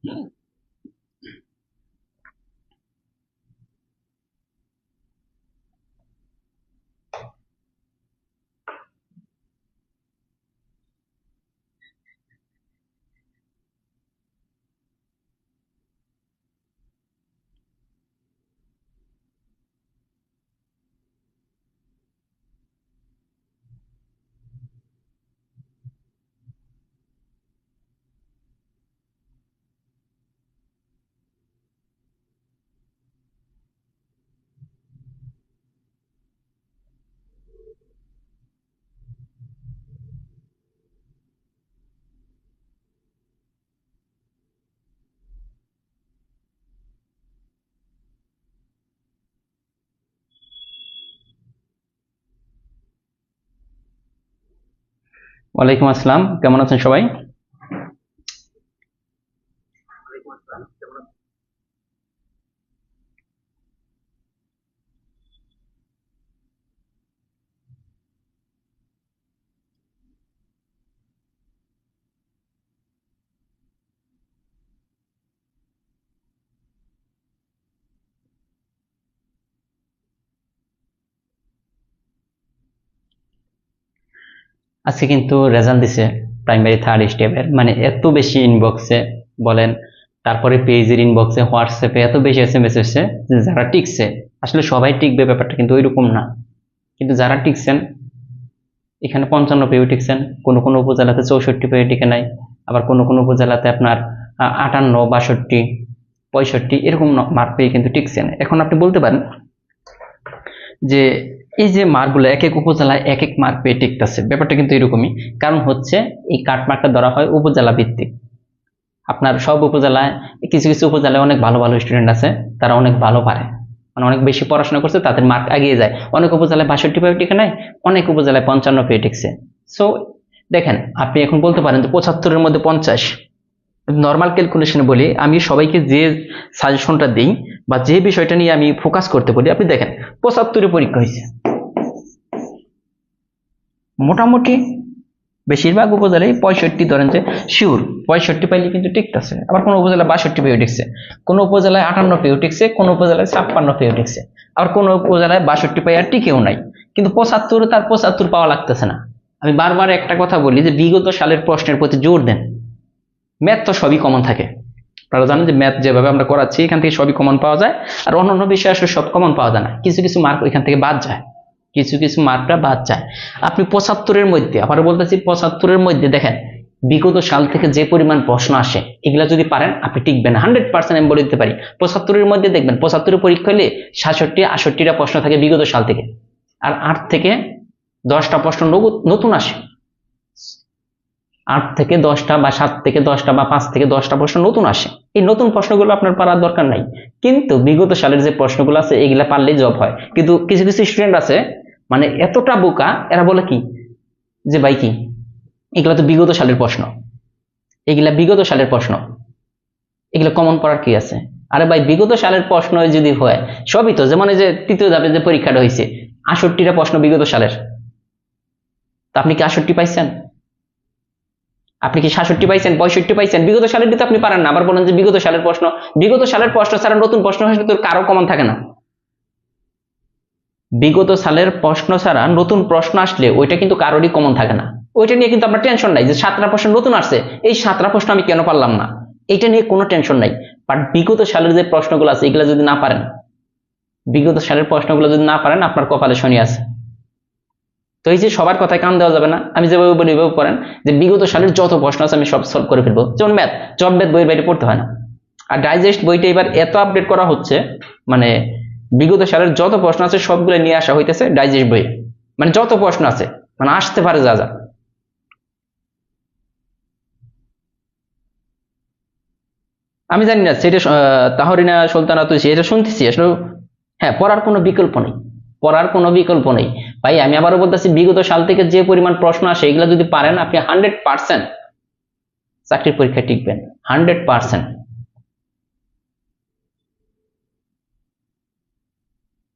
ওয়ালাইকুম আসসালাম, কেমন আছেন সবাই? আজকে কিন্তু রেজাল্ট দিছে প্রাইমারি থার্ড স্টেপের, মানে এত বেশি ইনবক্সে বলেন, তারপরে পেজের ইনবক্সে হোয়াটসঅ্যাপে এত বেশি এসএমএস এসেছে যে যারা টিকছে, আসলে সবাই টিকবে ব্যাপারটা কিন্তু ওইরকম না। কিন্তু যারা টিকছেন, এখানে 55 পেয়েও টিকছেন, কোনো কোনো উপজেলাতে 64 পেয়ে টিকে নাই, আবার কোনো কোনো উপজেলাতে আপনার 58, 62, 65 এরকম মার্ক পেয়ে কিন্তু টিকছেন। এখন আপনি বলতে পারেন যে এই যে মার্কগুলো এক এক উপজেলায় এক এক মার্ক পেয়ে টিকতেছে, ব্যাপারটা কিন্তু এরকমই। কারণ হচ্ছে এই কাট মার্কটা ধরা হয় উপজেলা ভিত্তিক। আপনার সব উপজেলায়, কিছু কিছু উপজেলায় অনেক ভালো ভালো স্টুডেন্ট আছে, তারা অনেক ভালো পারে, মানে অনেক বেশি পড়াশোনা করছে, তাদের মার্ক এগিয়ে যায়। অনেক উপজেলায় 62 পেয়ে টিকে নাই, অনেক উপজেলায় 55 পেয়ে টিকছে। সো দেখেন, আপনি এখন বলতে পারেন যে 75-এর মধ্যে 50, নর্মাল ক্যালকুলেশনে বলি, আমি সবাইকে যে সাজেশনটা দিই বা যে বিষয়টা নিয়ে আমি ফোকাস করতে বলি, আপনি দেখেন 75-এ পরীক্ষা হয়েছে, মোটামুটি বেশিরভাগ উপজেলায় 65 ধরেন যে শিওর 65 পাইলে কিন্তু টিকতেছে। আবার কোনো উপজেলায় 62 পেয়েও টিকছে, কোনো উপজেলায় 58 পেয়েও টিকছে, কোনো উপজেলায় 56 পেয়েও টিকছে, আবার কোনো উপজেলায় 62 পাই আর টিকেও নাই। কিন্তু 75 তার 75 পাওয়া লাগতেছে না। আমি বারবার একটা কথা বলি যে বিগত সালের প্রশ্নের প্রতি জোর দেন। ম্যাথ তো সবই কমন থাকে, আপনারা জানেন যে ম্যাথ যেভাবে আমরা করাচ্ছি এখান থেকে সবই কমন পাওয়া যায়, আর অন্যান্য বিষয়ে আসলে সব কমন পাওয়া যায় না, কিছু কিছু মার্ক ওইখান থেকে বাদ যায়, কিছু কিছু মার্কটা বাদ যায়। আপনি 75-এর মধ্যে, আবার বলতেছি 75-এর মধ্যে দেখেন বিগত সাল থেকে যে পরিমাণ প্রশ্ন আসে, এগুলা যদি পারেন আপনি টিকবেন 100%। আমি বলে দিতে পারি 75-এর মধ্যে দেখবেন 75-এর পরীক্ষা হলে 67-68টা প্রশ্ন থাকে বিগত সাল থেকে, আর 8 থেকে 10টা প্রশ্ন নতুন আসে। 8 থেকে 10টা বা 7 থেকে 10টা বা 5 থেকে 10টা প্রশ্ন নতুন আসে। এই নতুন প্রশ্নগুলো আপনার পারার দরকার নাই, কিন্তু বিগত সালের যে প্রশ্নগুলো আছে এগুলা পারলেই জব হয়। কিন্তু কিছু কিছু স্টুডেন্ট আছে মানে এতটা বোকা, এরা বলে কি যে ভাই কি এগুলা তো বিগত সালের প্রশ্ন, এগুলা বিগত সালের প্রশ্ন, এগুলো কমন পড়ার কি আছে? আরে ভাই বিগত সালের প্রশ্ন যদি হয়, সবই তো, যেমন এই যে তৃতীয় ধাপে যে পরীক্ষাটা হয়েছে 68টা প্রশ্ন বিগত সালের, তা আপনি কি 68 পাইছেন? আপনি কি 67 পাইছেন, 65 পাইছেন? বিগত সালের দিতে আপনি পারেন না, আবার বলেন যে বিগত সালের প্রশ্ন। বিগত সালের প্রশ্ন ছাড়া নতুন প্রশ্ন আসলে তোর কারো কমন থাকে না। বিগত সালের প্রশ্ন ছাড়া নতুন প্রশ্ন আসলে ওইটা কিন্তু কারোরই কমন থাকে না। ওইটা নিয়ে কিন্তু আপনার টেনশন নাই যে 7টা প্রশ্ন নতুন আসছে, এই 7টা প্রশ্ন আমি কেন পারলাম না, এটা নিয়ে কোনো টেনশন নাই। বাট বিগত সালের যে প্রশ্নগুলো আছে এগুলো যদি না পারেন, বিগত সালের প্রশ্নগুলো যদি না পারেন, আপনার কপালে শনি আছে। তো এই যে সবার কথায় কান দেওয়া যাবে না, আমি যেভাবে বলি ওইভাবে করেন, যে বিগত সালের যত প্রশ্ন আছে আমি সব সলভ করে ফেলবো। যেমন ম্যাথ, জব ম্যাথ বইয়ের বাইরে পড়তে হয় না। আর ডাইজেস্ট বইটা এবার এত আপডেট করা হচ্ছে, মানে বিগত সালের যত প্রশ্ন আছে সবগুলো নিয়ে আসা হইতেছে ডাইজেস্ট বই, মানে যত প্রশ্ন আছে, মানে আসতে পারে যা যা। আমি জানি না সেটা তাহরিনা সুলতানা তো এটা শুনতেছি আসলে। হ্যাঁ, পড়ার কোনো বিকল্প নেই, পড়ার কোনো বিকল্প নেই ভাই। আমি আবারও বলতেছি বিগত সাল থেকে যে পরিমাণ প্রশ্ন আসে এগুলো যদি পারেন আপনি 100% চাকরির পরীক্ষায় টিকবেন, 100%।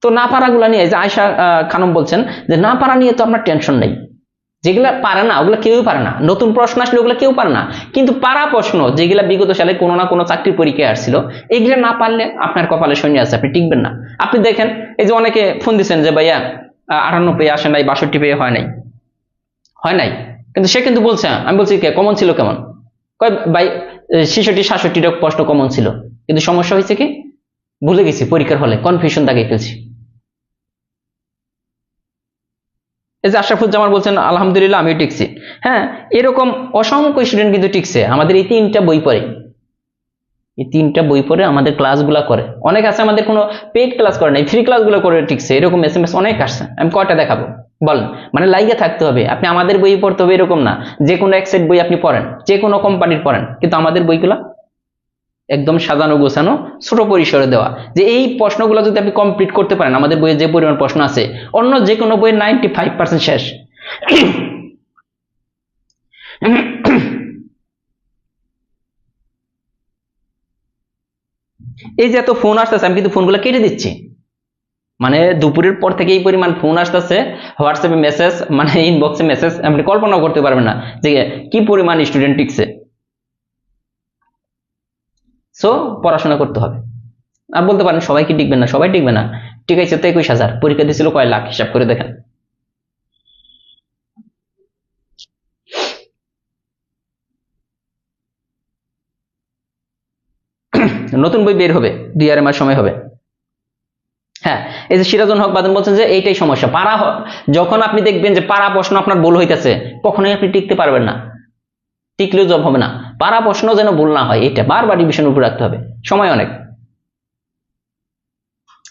তো না পারা গুলা নিয়ে যে আয়শা খানম বলছেন যে না পারা নিয়ে তো আপনার টেনশন নেই, যেগুলা পারে না ওগুলো কেউই পারে না, নতুন প্রশ্ন আসলে ওগুলো কেউ পারে না, কিন্তু পারা প্রশ্ন যেগুলা বিগত সালে কোনো না কোনো চাকরির পরীক্ষায় আসছিল, এগুলা না পারলে আপনার কপালে শূন্য আছে, আপনি টিকবেন না। আপনি দেখেন এই যে অনেকে ফোন দিচ্ছেন যে ভাইয়া 98 পেয়ে আসে নাই, 62 পেয়ে হয় নাই, হয় নাই, কিন্তু সে কিন্তু বলছে, আমি বলছি কে কমন ছিল কেমন, কয় ভাই 66-67 প্রশ্ন কমন ছিল, কিন্তু সমস্যা হয়েছে কি ভুলে গেছি পরীক্ষার হলে, কনফিউশন দাগিয়ে ফেলছি। এই যে আশরাফুজ্জামান বলছেন আলহামদুলিল্লাহ আমিও টিকছি। হ্যাঁ, এরকম অসংখ্য স্টুডেন্ট কিন্তু টিকছে আমাদের এই 3টা বই পড়ে, এই 3টা বই পড়ে আমাদের ক্লাসগুলা করে। অনেক আছে আমাদের কোনো পেইড ক্লাস করে নাই, ফ্রি ক্লাসগুলো করে টিকছে, এরকম এসএমএস অনেক আসছে। আমি কয়টা দেখাবো বলেন? মানে লাইগে থাকতে হবে, আপনি আমাদের বই পড়তে হবে এরকম না, যে কোনো এক সেট বই আপনি পড়েন, যে কোনো কোম্পানির পড়েন, কিন্তু আমাদের বইগুলা একদম সাজানো গোছানো, ছোট পরিসরে দেওয়া, যে এই প্রশ্নগুলো যদি আপনি কমপ্লিট করতে পারেন, আমাদের বইয়ে যে পরিমাণ প্রশ্ন আছে অন্য যে কোনো বইয়ের 95% শেষ। এই যে এত ফোন আসতেছে, আমি কিন্তু ফোনগুলো কেটে দিচ্ছি, মানে দুপুরের পর থেকে এই পরিমাণ ফোন আসতেছে, হোয়াটসঅ্যাপে মেসেজ, মানে ইনবক্সে মেসেজ, আপনি কল্পনাও করতে পারবেন না যে কি পরিমাণ স্টুডেন্ট টিকছে। সো পড়াশোনা করতে হবে। আর বলতে পারেন সবাই কি টিকবেন না, সবাই টিকবে না। টিকাইছে তো 21,000, পরীক্ষা দিয়েছিল কয় লাখ, হিসাব করে দেখেন। নতুন বই বের হবে 2 মাস সময় হবে। হ্যাঁ, এই যে সিরাজুল হক বাদন বলছেন যে এইটাই সমস্যা, পারা যখন আপনি দেখবেন যে পারা প্রশ্ন আপনার ভুল হইতেছে, কখনোই আপনি টিকতে পারবেন না, টিকলেও জব হবে না। পারা প্রশ্ন যেন ভুল না হয়, এটা বারবার রিভিশন উপর রাখতে হবে, সময় অনেক।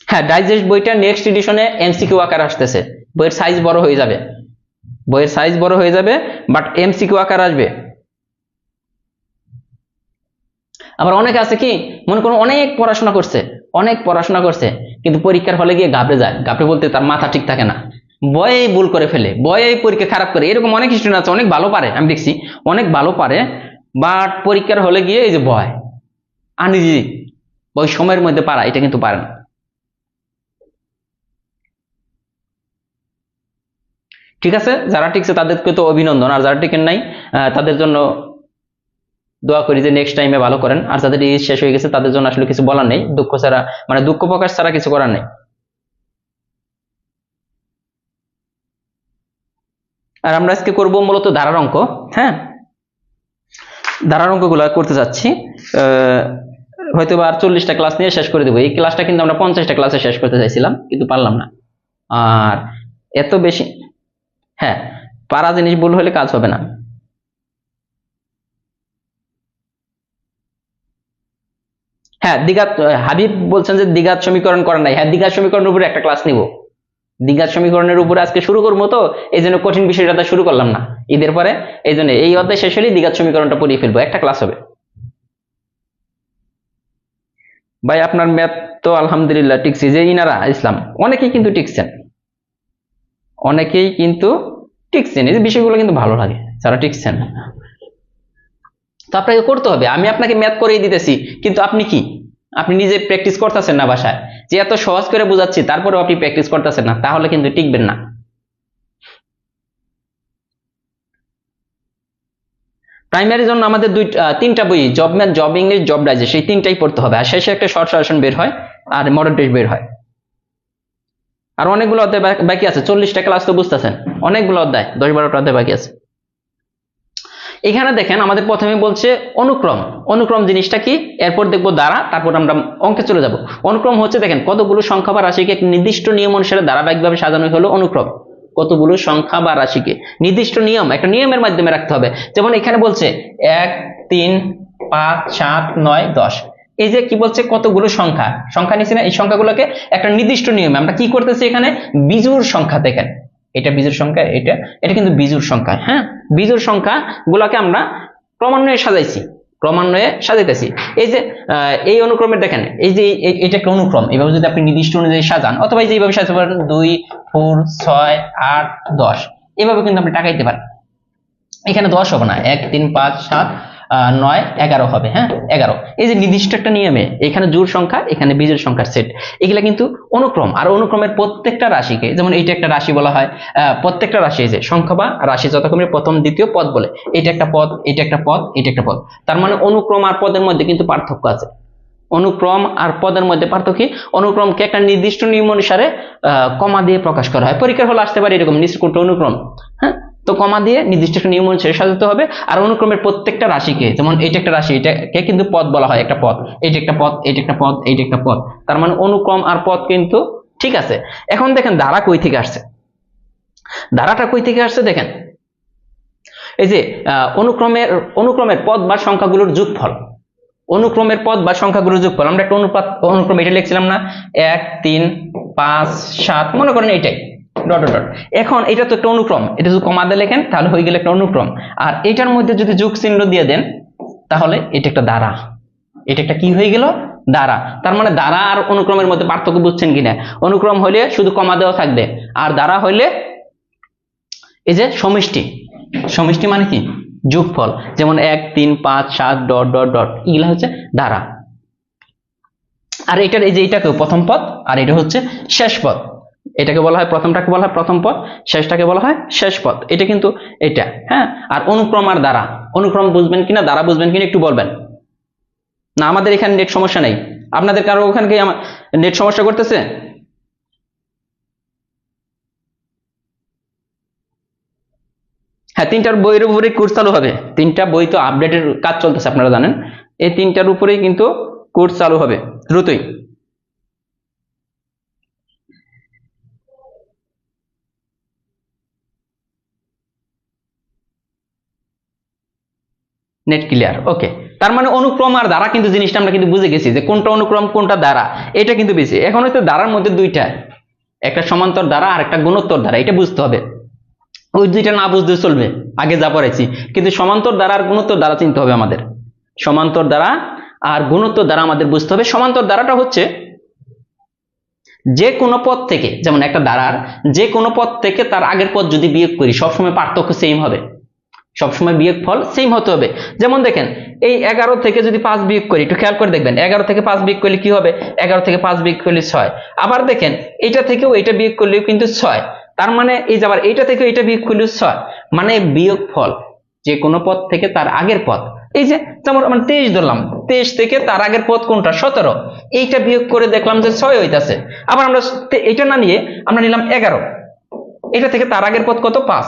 হ্যাঁ, ডাইজেস্ট বইটা নেক্সট এডিশনে এমসিকিউ আকার আসতেছে, বইয়ের সাইজ বড় হয়ে যাবে, বইয়ের সাইজ বড় হয়ে যাবে, বাট এমসিকিউ আকার আসবে। আবার অনেকে আছে কি মনে করুন অনেক পড়াশোনা করছে, অনেক পড়াশোনা করছে, কিন্তু পরীক্ষার হলে গিয়ে ঘাবড়ে যায়, ঘাবড়ে বলতে তার মাথা ঠিক থাকে না, বয়ে ভুল করে ফেলে, বয়ে পরীক্ষা খারাপ করে, এরকম অনেক স্টুডেন্ট আছে, অনেক ভালো পারে, আমি দেখছি অনেক ভালো পারে, বাট পরীক্ষার হলে গিয়ে এই যে ভয় আনিজি, ওই সময়ের মধ্যে পারা, এটা কিন্তু পারে না। ঠিক আছে, যারা টিকছে তাদেরকে তো অভিনন্দন, আর যারা টিকেন নাই তাদের জন্য দোয়া করি যে নেক্সট টাইমে ভালো করেন। আর যাদের এই শেষ হয়ে গেছে তাদের জন্য আসলে কিছু বলার নেই, দুঃখ ছাড়া, মানে দুঃখ প্রকাশ ছাড়া কিছু করার নেই। আর আমরা আজকে করবো মূলত ধারার অঙ্ক। হ্যাঁ, ধারার অঙ্ক গুলা করতে যাচ্ছি, হয়তো আর 40টা ক্লাস নিয়ে শেষ করে দেবো। এই ক্লাসটা কিন্তু আমরা 50টা ক্লাসে শেষ করতে চাইছিলাম, কিন্তু পারলাম না। আর এত বেশি, হ্যাঁ, পারা জিনিস ভুল হলে কাজ হবে না। হ্যাঁ, দ্বিঘাত, হাবিব বলছেন যে দ্বিঘাত সমীকরণ করা নাই। হ্যাঁ, দ্বিঘাত সমীকরণের উপরে একটা ক্লাস নিব, দ্বিঘাত সমীকরণের উপরে আজকে শুরু করবো, তো এই জন্য কঠিন বিষয়টা শুরু করলাম না ঈদের পরে, এই জন্য এই অধ্যায় শেষ হলেই দ্বিঘাত সমীকরণটা পড়িয়ে ফেলবো, একটা ক্লাস হবে। ভাই আপনার ম্যাথ তো আলহামদুলিল্লাহ টিকছি, যে ইনারা ইসলাম অনেকেই কিন্তু টিকছেন, অনেকেই কিন্তু টিকছেন, এই যে বিষয়গুলো কিন্তু ভালো লাগে যারা টিকছেন। তো আপনাকে করতে হবে, আমি আপনাকে ম্যাথ করেই দিতেছি, কিন্তু আপনি কি, আপনি নিজে প্র্যাকটিস করতেছেন না বাসায়, যে এত সহজ করে বোঝাচ্ছি তারপরেও আপনি প্র্যাকটিস করতেছেন না, তাহলে কিন্তু টিকবেন না। প্রাইমারির জন্য আমাদের 3টা বই, job math, job English, job digest, সেই 3টাই পড়তে হবে, আর শেষে একটা শর্ট সাজেশন বের হয়, আর মডেল টেস্ট বের হয়। আর অনেকগুলো অধ্যায় বাকি আছে, 40টা ক্লাস তো বুঝতেছেন, অনেকগুলো অধ্যায়, 10-12টা অধ্যায় বাকি আছে। এখানে দেখেন আমাদের প্রথমে বলছে অনুক্রম, অনুক্রম জিনিসটা কি, এরপর দেখবো দ্বারা, তারপর আমরা অঙ্কে চলে যাব। অনুক্রম হচ্ছে দেখেন কতগুলো সংখ্যা বা রাশিকে এক নির্দিষ্ট নিয়ম অনুসারে ধারাবাহিকভাবে সাজানো হলো অনুক্রম। কতগুলো সংখ্যা বা রাশিকে নির্দিষ্ট নিয়ম, একটা নিয়মের মাধ্যমে রাখতে হবে। যেমন এখানে বলছে 1, 3, 5, 7, 9, 10, এই যে কি বলছে কতগুলো সংখ্যা, সংখ্যা নিচ্ছে না, এই সংখ্যাগুলোকে একটা নির্দিষ্ট নিয়মে আমরা কি করতেছি, এখানে বিজোড় সংখ্যা, দেখেন এটা বিজোড় সংখ্যা, এটা এটা কিন্তু বিজোড় সংখ্যা। হ্যাঁ, বিজোড় সংখ্যা গুলাকে আমরা ক্রমান্বয়ে সাজাইছি, ক্রমান্বয়ে সাজাইতেছি। এই যে এই অনুক্রমে দেখেন, এই যে এটা একটা অনুক্রম, এইভাবে যদি আপনি নির্দিষ্ট অনুযায়ী সাজান, অথবা এই যে এইভাবে সাজাতে পারেন 2, 4, 6, 8, 10, এভাবে কিন্তু আপনি টাকাইতে পারেন। এখানে 10 হবে না, 1, 3, 5, 7, 9 11 হবে। হ্যাঁ 11, এই যে নির্দিষ্ট একটা নিয়মে এখানে জোড় সংখ্যা এখানে বিজোড় সংখ্যার সেট, এগুলা কিন্তু অনুক্রম, আর অনুক্রমের প্রত্যেকটা রাশিকে, যেমন এইটা একটা রাশি বলা হয়, প্রত্যেকটা রাশি যে সংখ্যা বা রাশি যথাক্রমে প্রথম দ্বিতীয় পদ বলে, এটা একটা পদ, এটা একটা পদ, এটা একটা পদ। তার মানে অনুক্রম আর পদের মধ্যে কিন্তু পার্থক্য আছে। অনুক্রম আর পদের মধ্যে পার্থক্য কি? অনুক্রমকে একটা নির্দিষ্ট নিয়ম অনুসারে কমা দিয়ে প্রকাশ করা হয়। পরীক্ষার হলে আসতে পারে এরকম নিষ্কৃত অনুক্রম, হ্যাঁ, তো কমা দিয়ে নির্দিষ্ট একটা নিয়ম অনুসারে সাজাতে হবে। আর অনুক্রমের প্রত্যেকটা রাশিকে, যেমন এটা একটা রাশি, এটাকে কিন্তু পদ বলা হয়, একটা পদ, এটা একটা পদ, এটা একটা পদ, এটা একটা পদ। তার মানে অনুক্রম আর পদ কিন্তু ঠিক আছে। এখন দেখেন ধারা কই থেকে আসছে, ধারাটা কই থেকে আসছে দেখেন, এই যে অনুক্রমের পদ বা সংখ্যাগুলোর যোগফল, অনুক্রমের পদ বা সংখ্যাগুলোর যোগফল। আমরা একটা অনুক্রম এটা লিখছিলাম না, 1 3 5 7, মনে করেন এটাই ডট ডট ডট। এখন এটা তো একটা অনুক্রম, এটা যদি কমা দিয়ে লেখেন তাহলে হয়ে গেল একটা অনুক্রম, আর এটার মধ্যে যদি যোগ চিহ্ন দিয়ে দেন তাহলে এটা একটা ধারা, এটা একটা কি হয়ে গেল? ধারা। তার মানে ধারা আর অনুক্রমের মধ্যে পার্থক্য বুঝছেন কিনা? অনুক্রম হইলে শুধু কমা দেওয়া থাকবে, আর ধারা হইলে এই যে সমষ্টি, সমষ্টি মানে কি? যোগফল। যেমন 1 3 5 7 ডট ডট ডট, এগুলা হচ্ছে ধারা। আর এটার এই যে এটাকে প্রথম পদ, আর এটা হচ্ছে শেষ পদ। এটাকে বলা হয়, প্রথমটাকে বলা হয় প্রথম পদ, শেষটাকে বলা হয় শেষ পদ। এটা কিন্তু এটা, হ্যাঁ। আর অনুক্রম আর ধারা, অনুক্রম বুঝবেন কিনা ধারা বুঝবেন কিনা একটু বলবেন। না আমাদের এখানে নেট সমস্যা নেই, আপনাদের কারো ওখানে কি নেট সমস্যা করতেছে? হ্যাঁ, 3টার বইয়ের উপরে কোর্স চালু হবে, 3টা বই তো আপডেটের কাজ চলতেছে আপনারা জানেন, এই 3টার উপরেই কিন্তু কোর্স চালু হবে দ্রুতই। নেট ক্লিয়ার, ওকে। তার মানে অনুক্রম আর ধারা কিন্তু জিনিসটা আমরা কিন্তু বুঝে গেছি যে কোনটা অনুক্রম কোনটা ধারা, এটা কিন্তু বেশি। এখন হয়তো ধারার মধ্যে দুইটা, একটা সমান্তর ধারা আর একটা গুণোত্তর ধারা, এটা বুঝতে হবে। ওই দুইটা না বুঝতে চলবে, আগে যা পড়াইছি, কিন্তু সমান্তর ধারা আর গুণোত্তর ধারা চিনতে হবে আমাদের। সমান্তর ধারা আর গুণোত্তর ধারা আমাদের বুঝতে হবে। সমান্তর ধারাটা হচ্ছে যে কোনো পদ থেকে, যেমন একটা ধারার যে কোনো পদ থেকে তার আগের পদ যদি বিয়োগ করি সবসময় পার্থক্য সেম হবে, সবসময় বিয়োগফল সেম হতে হবে। যেমন দেখেন এই 11 থেকে যদি 5 বিয়োগ করি, একটু খেয়াল করে দেখবেন, 11 থেকে 5 বিয়োগ করলে কি হবে? 11 থেকে 5 বিয়োগ করলে 6। আবার দেখেন এটা থেকেও এটা বিয়োগ করলেও কিন্তু 6। তার মানে এই যে আবার এইটা থেকে এটা বিয়োগ করলেও 6, মানে বিয়োগফল যে কোনো পদ থেকে তার আগের পদ। এই যে যেমন আমরা 23 ধরলাম, 23 থেকে তার আগের পদ কোনটা? 17। এইটা বিয়োগ করে দেখলাম যে 6 হইতাছে। আবার আমরা এটা না নিয়ে আমরা নিলাম 11, এটা থেকে তার আগের পদ কত? 5,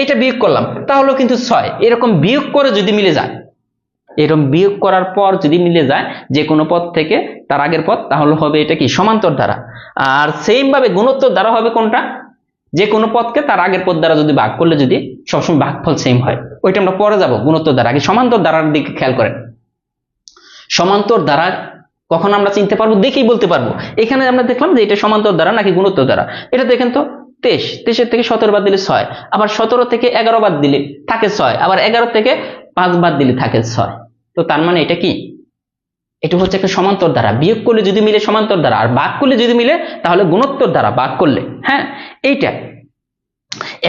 এটা বিয়োগ করলাম তাহলে কিন্তু 6। এরকম বিয়োগ করে যদি মিলে যায়, এরকম বিয়োগ করার পর যদি মিলে যায় যে কোনো পদ থেকে তার আগের পদ, তাহলে হবে এটা কি? সমান্তর ধারা। আর সেম ভাবে গুণোত্তর ধারা হবে কোনটা? যে কোনো পদকে তার আগের পদ দ্বারা যদি ভাগ করলে যদি সবসময় ভাগফল সেম হয়, ওইটা আমরা পরে যাব গুণোত্তর ধারা। আগে সমান্তর ধারার দিকে খেয়াল করেন। সমান্তর ধারা কখন আমরা চিনতে পারবো? দেখেই বলতে পারবো। এখানে আমরা দেখলাম যে এটা সমান্তর ধারা নাকি গুণোত্তর ধারা। এটা দেখেন তো, 23 থেকে 17 বাদ দিলে 6, আবার 17 থেকে 11 বাদ দিলে থাকে 6, আবার 11 থেকে 5 বাদ দিলে থাকে 6। তো তার মানে এটা কি? এটা হচ্ছে একটা সমান্তর ধারা। বিয়োগ করলে যদি মিলে সমান্তর ধারা, আর ভাগ করলে যদি মিলে তাহলে গুণোত্তর ধারা, ভাগ করলে। হ্যাঁ, এইটা।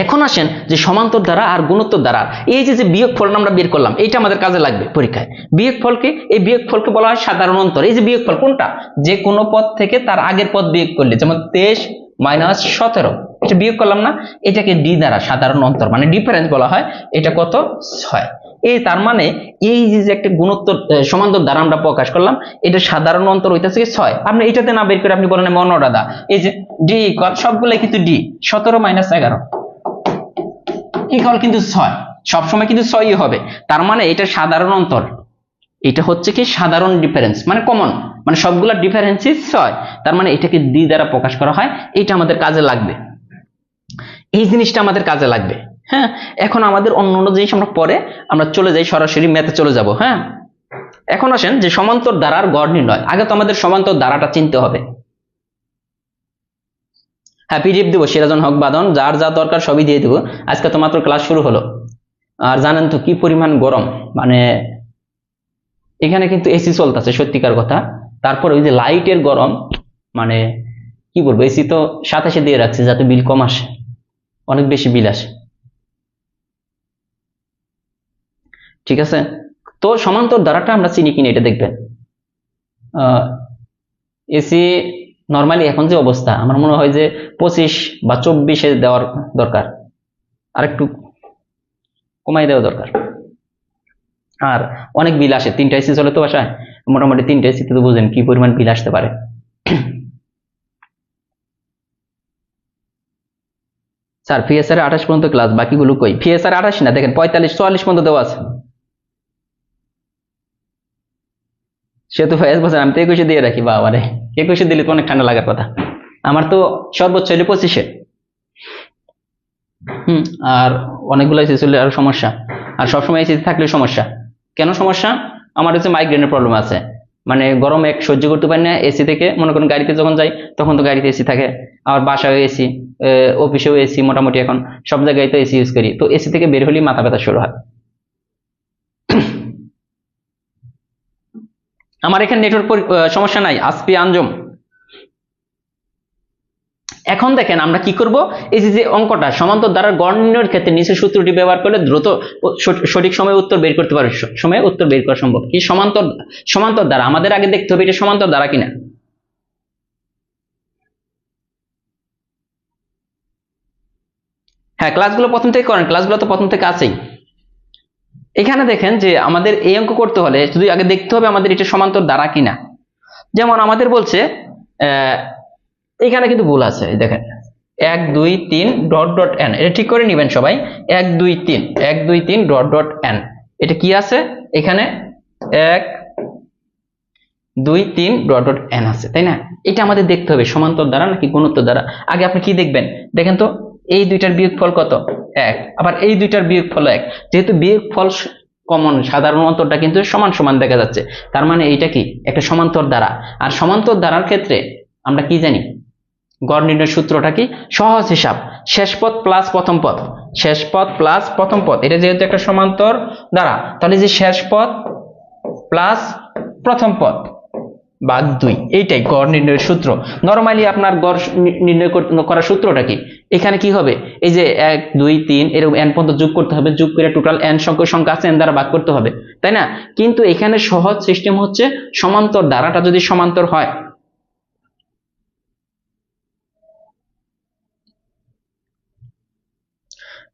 এখন আসেন যে সমান্তর ধারা আর গুণোত্তর ধারা, এই যে বিয়োগফল আমরা বের করলাম, এইটা আমাদের কাজে লাগবে পরীক্ষায়। বিয়োগফলকে, এই বিয়োগফলকে বলা হয় সাধারণ অন্তর। এই যে বিয়োগফল কোনটা? যে কোনো পদ থেকে তার আগের পদ বিয়োগ করলে, যেমন 23 মাইনাস 17, এটা বিয়োগ করলাম না, এটাকে ডি দ্বারা সাধারণ অন্তর মানে ডিফারেন্স বলা হয়। এটা কত? 6। এই তার মানে এই যে একটা গুণোত্তর সমান্তর দ্বারা আমরা প্রকাশ করলাম, এটা সাধারণ অন্তর হইতেছে 6। আপনি এটাতে না বের করে আপনি বলেন মনোটা দা, এই যে ডি ইকুয়াল সবগুলাই কিন্তু ডি, 17 মাইনাস 11 ইকুয়াল কিন্তু 6, সবসময় কিন্তু 6ই হবে। তার মানে এটা সাধারণ অন্তর, এটা হচ্ছে কি সাধারণ ডিফারেন্স মানে কমন, মানে সবগুলা ডিফারেন্সই 6। তার মানে এটাকে ডি দ্বারা প্রকাশ করা হয়। এটা আমাদের কাজে লাগবে, এই জিনিসটা আমাদের কাজে লাগবে। হ্যাঁ, এখন আমাদের অন্য অন্য জিনিস আমরা পরে আমরা চলে যাই, সরাসরি ম্যাথে চলে যাব। হ্যাঁ, এখন আসেন যে সমান্তর ধারার গড় নির্ণয়। আগে তো আমাদের সমান্তর ধারাটা চিনতে হবে। হ্যাঁ, পিডিএফ দেবো, সিরাজন হক বাদন, যার যা দরকার সবই দিয়ে দেবো। আজকে তো মাত্র ক্লাস শুরু হলো, আর জানেন তো কি পরিমাণ গরম, মানে এখানে কিন্তু এসি চলতেছে সত্যিকার কথা, তারপর ওই যে লাইটের গরম, মানে কি বলবো, এসি তো 27 দিয়ে রাখছে যাতে বিল কম আসে, অনেক বেশি বিল আসে। ঠিক আছে, তো সমান্তর ধারাটা আমরা চিনি কিনা এটা দেখবেন। এসি নর্মালি এখন যে অবস্থা আমার মনে হয় যে 25 বা 24-এ দেওয়ার দরকার, আর একটু কমাই দেওয়া দরকার। আর অনেক বিল আসে, 3টা এসি চলে তো বাসায়, মোটামুটি 3টা এসিতে তো বুঝেন কি পরিমাণ বিল আসতে পারে। স্যার পিএসআর 28 পর্যন্ত ক্লাস, বাকিগুলো কই? পিএসআর 28 না, দেখেন 45-44 পর্যন্ত দেওয়া আছে। সে তো ফয়েজ বলছেন আমি তো 21-এ দিয়ে রাখি। বাবা রে, 21-এ দিলে তো অনেক ঠান্ডা লাগার কথা। আমার তো সর্বোচ্চ হলে 25-এ। আর অনেকগুলো এসি চলে আরো সমস্যা, আর সবসময় এসি থাকলে সমস্যা। কেন সমস্যা? আমার হচ্ছে মাইগ্রেনের প্রবলেম আছে, মানে গরম এক সহ্য করতে পারি না এসি থেকে। মনে করেন গাড়িতে যখন যাই তখন তো গাড়িতে এসি থাকে, আবার বাসায় এসি, অফিসেও এসি, মোটামুটি এখন সব জায়গায় তো এসি ইউজ করি। তো এসি থেকে বের হলেই মাথা ব্যথা শুরু হয়। আমার এখানে নেটওয়ার্ক সমস্যা নাই। আসপি আঞ্জুম, এখন দেখেন আমরা কি করব, এই যে অঙ্কটা সমান্তর দ্বারার গড় নির্ণয়ের ক্ষেত্রে নিচের সূত্রটি ব্যবহার করলে দ্রুত সঠিক সময়ে উত্তর বের করতে পারবে। সময়ে উত্তর বের করা সম্ভব। কি সমান্তর দ্বারা আমাদের আগে দেখতে হবে এটা সমান্তর দ্বারা কিনা। হ্যাঁ, ক্লাসগুলো প্রথম থেকে করেন, ক্লাসগুলো তো প্রথম থেকে আছেই। এখানে দেখেন যে আমাদের এই অঙ্ক করতে হলে শুধু আগে দেখতে হবে আমাদের এটা সমান্তর দ্বারা কিনা। যেমন আমাদের বলছে এখানে কিন্তু ভুল আছে, দেখেন 1 2 3 ডট ডট এন, এটা ঠিক করে নেবেন সবাই। 1 2 3 1 2 3 ডট ডট এন, এটা কি আছে এখানে? 1 2 3 ডট ডট এন আছে, তাই না? এটা আমাদের দেখতে হবে সমান্তর দ্বারা নাকি গুণোত্তর দ্বারা। আগে আপনি কি দেখবেন দেখেন তো, এই দুইটার বিয়োগফল কত? 1। আবার এই দুইটার বিয়োগফল 1। যেহেতু বিয়োগফল কমন, সাধারণ অন্তরটা কিন্তু সমান সমান দেখা যাচ্ছে, তার মানে এইটা কি একটা সমান্তর দ্বারা। আর সমান্তর দ্বারার ক্ষেত্রে আমরা কি জানি, গড় নির্ণয়ের সূত্রটা কি? সহজ হিসাব, শেষ পদ প্লাস প্রথম পদ, শেষ পদ প্লাস প্রথম পদ। এটা যেহেতু একটা সমান্তর দ্বারা, তাহলে যে শেষ পদ প্লাস প্রথম পদ ভাগ 2, এইটাই গড় নির্ণয়ের সূত্র। নরমালি আপনার গড় নির্ণয় করার সূত্রটা কি? এখানে কি হবে, এই যে 1 2 3 এরকম n পর্যন্ত যোগ করতে হবে, যোগ করে টোটাল n সংখ্যা আছে n দ্বারা ভাগ করতে হবে, তাই না? কিন্তু এখানে সহজ সিস্টেম হচ্ছে সমান্তর দ্বারাটা যদি সমান্তর হয়,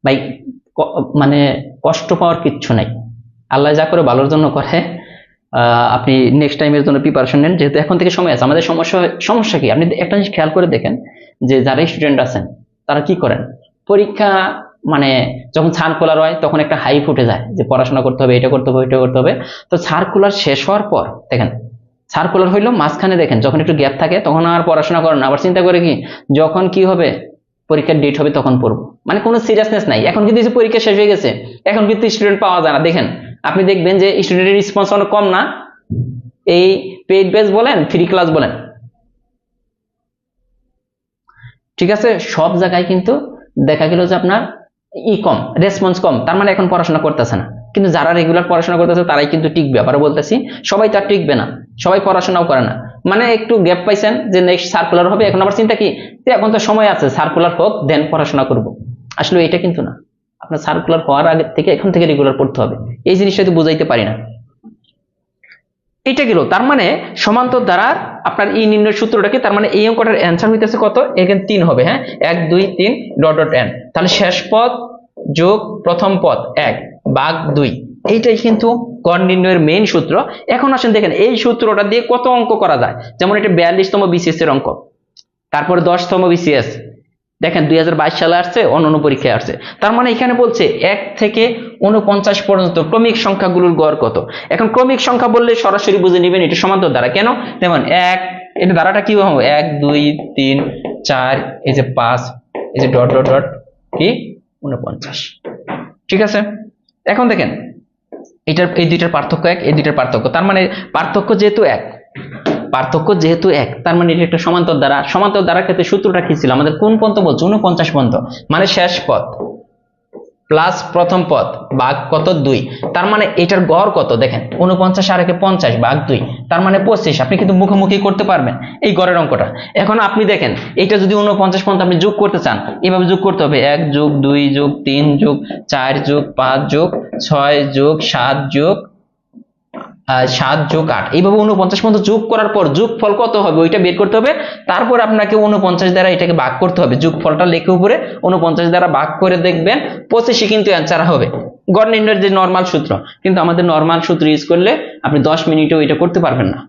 ভাই মানে কষ্ট পাওয়ার কিচ্ছু নাই, আল্লাহ যা করে ভালোর জন্য করে। আপনি নেক্সট টাইমের জন্য প্রিপারেশন নেন, যেহেতু এখন থেকে সময় আছে। আমাদের সমস্যা কি, আপনি একটা জিনিস খেয়াল করে দেখেন যে যারা স্টুডেন্ট আছেন তারা কি করেন, পরীক্ষা মানে যখন সার্কুলার হয় তখন একটা হাইপ উঠে যায় যে পড়াশোনা করতে হবে, এটা করতে হবে, এটা করতে হবে। তো সার্কুলার শেষ হওয়ার পর দেখেন, সার্কুলার হইলো মাঝখানে দেখেন যখন একটু গ্যাপ থাকে তখন আর পড়াশোনা করেন না, আবার চিন্তা করে কি যখন কি হবে পরীক্ষার ডেট হবে তখন পড়বো, মানে কোনো সিরিয়াসনেস নাই। এখন কিন্তু পরীক্ষা শেষ হয়ে গেছে, এখন কিন্তু স্টুডেন্ট পাওয়া যায় না। দেখেন আপনি দেখবেন যে স্টুডেন্টের রেসপন্স অনেক কম না, এই পেইড বেস বলেন ফ্রি ক্লাস বলেন, ঠিক আছে, সব জায়গায় কিন্তু দেখা গেল যে আপনার কম, রেসপন্স কম, তার মানে এখন পড়াশোনা করতেছে না। কিন্তু যারা রেগুলার পড়াশোনা করতেছে তারাই কিন্তু টিকবে। আবার বলতেছি সবাই তো আর টিকবে না, সবাই পড়াশোনাও করে না, মানে একটু গ্যাপ পাইছেন যে নেক্সট সার্কুলার হবে, এখন আবার চিন্তা কি এখন তো সময় আছে, সার্কুলার হোক দেন পড়াশোনা করব। আসলে এটা কিন্তু না, আপনার সার্কুলার হওয়ার আগে থেকে এখন থেকে রেগুলার পড়তে হবে। এই জিনিসটা তো বুঝাইতে পারি না। এটা গেল, তার মানে সমান্তর দ্বারা আপনার নির্ণয়ের সূত্রটা কি, তার মানে এই অঙ্কটার অ্যান্সার হইতেছে কত? এখানে 3 হবে। হ্যাঁ, 1 2 3 ডট ডট n, তাহলে শেষ পদ যোগ প্রথম পদ 1 ভাগ 2, এইটাই কিন্তু গড় নির্ণয়ের মেইন সূত্র। এখন আসেন দেখেন এই সূত্রটা দিয়ে কত অঙ্ক করা যায়। যেমন এটা 42তম বিসিএস এর অঙ্ক, তারপরে 10তম বিসিএস, দেখেন 2022 সালে আসছে, অন্যান্য পরীক্ষায় আসছে। তার মানে এখানে বলছে 1 থেকে 49 পর্যন্ত ক্রমিক সংখ্যাগুলোর গড় কত। এখন ক্রমিক সংখ্যা বললে সরাসরি বুঝে নেবেন এটা সমান্তর দ্বারা। কেন? যেমন 1, এটা দ্বারাটা কি হবে 1 2 3 4, এই যে 5, এই যে ডট ডট ডট কি 49, ঠিক আছে। এখন দেখেন এটার এই দুইটার পার্থক্য 1, এই দুইটার পার্থক্য, তার মানে পার্থক্য যেহেতু 1, তার মানে এটা একটা সমান্তর দ্বারা। সমান্তর দ্বারার ক্ষেত্রে সূত্রটা কি ছিল আমাদের? কোন পর্যন্ত বলছে? 49 পর্যন্ত, মানে শেষ পদ প্লাস প্রথম পদ ভাগ কত 2, তার মানে এটার গড় কত? দেখেন 49 আর 50 ভাগ 2, তার মানে 25। আপনি কিন্তু মুখোমুখি করতে পারবেন এই গড়ের অঙ্কটা। এখন আপনি দেখেন এটা যদি 49 পর্যন্ত আপনি যোগ করতে চান, এভাবে যোগ করতে হবে 1 যোগ 2 যোগ 3 যোগ 4 যোগ 5 যোগ 6 যোগ 7 যোগ 7 যোগ 8 এইভাবে 49 পর্যন্ত যোগ করার পর যোগফল কত হবে ওইটা বের করতে হবে। তারপর আপনাকে 49 দ্বারা এটাকে ভাগ করতে হবে, যোগফলটা লেখে উপরে 49 দ্বারা ভাগ করে দেখবেন 25 কিন্তু অ্যান্সার হবে, গড় নির্ণয়ের যে নরমাল সূত্র। কিন্তু আমাদের নরমাল সূত্র ইউজ করলে আপনি 10 মিনিটেও এটা করতে পারবেন না।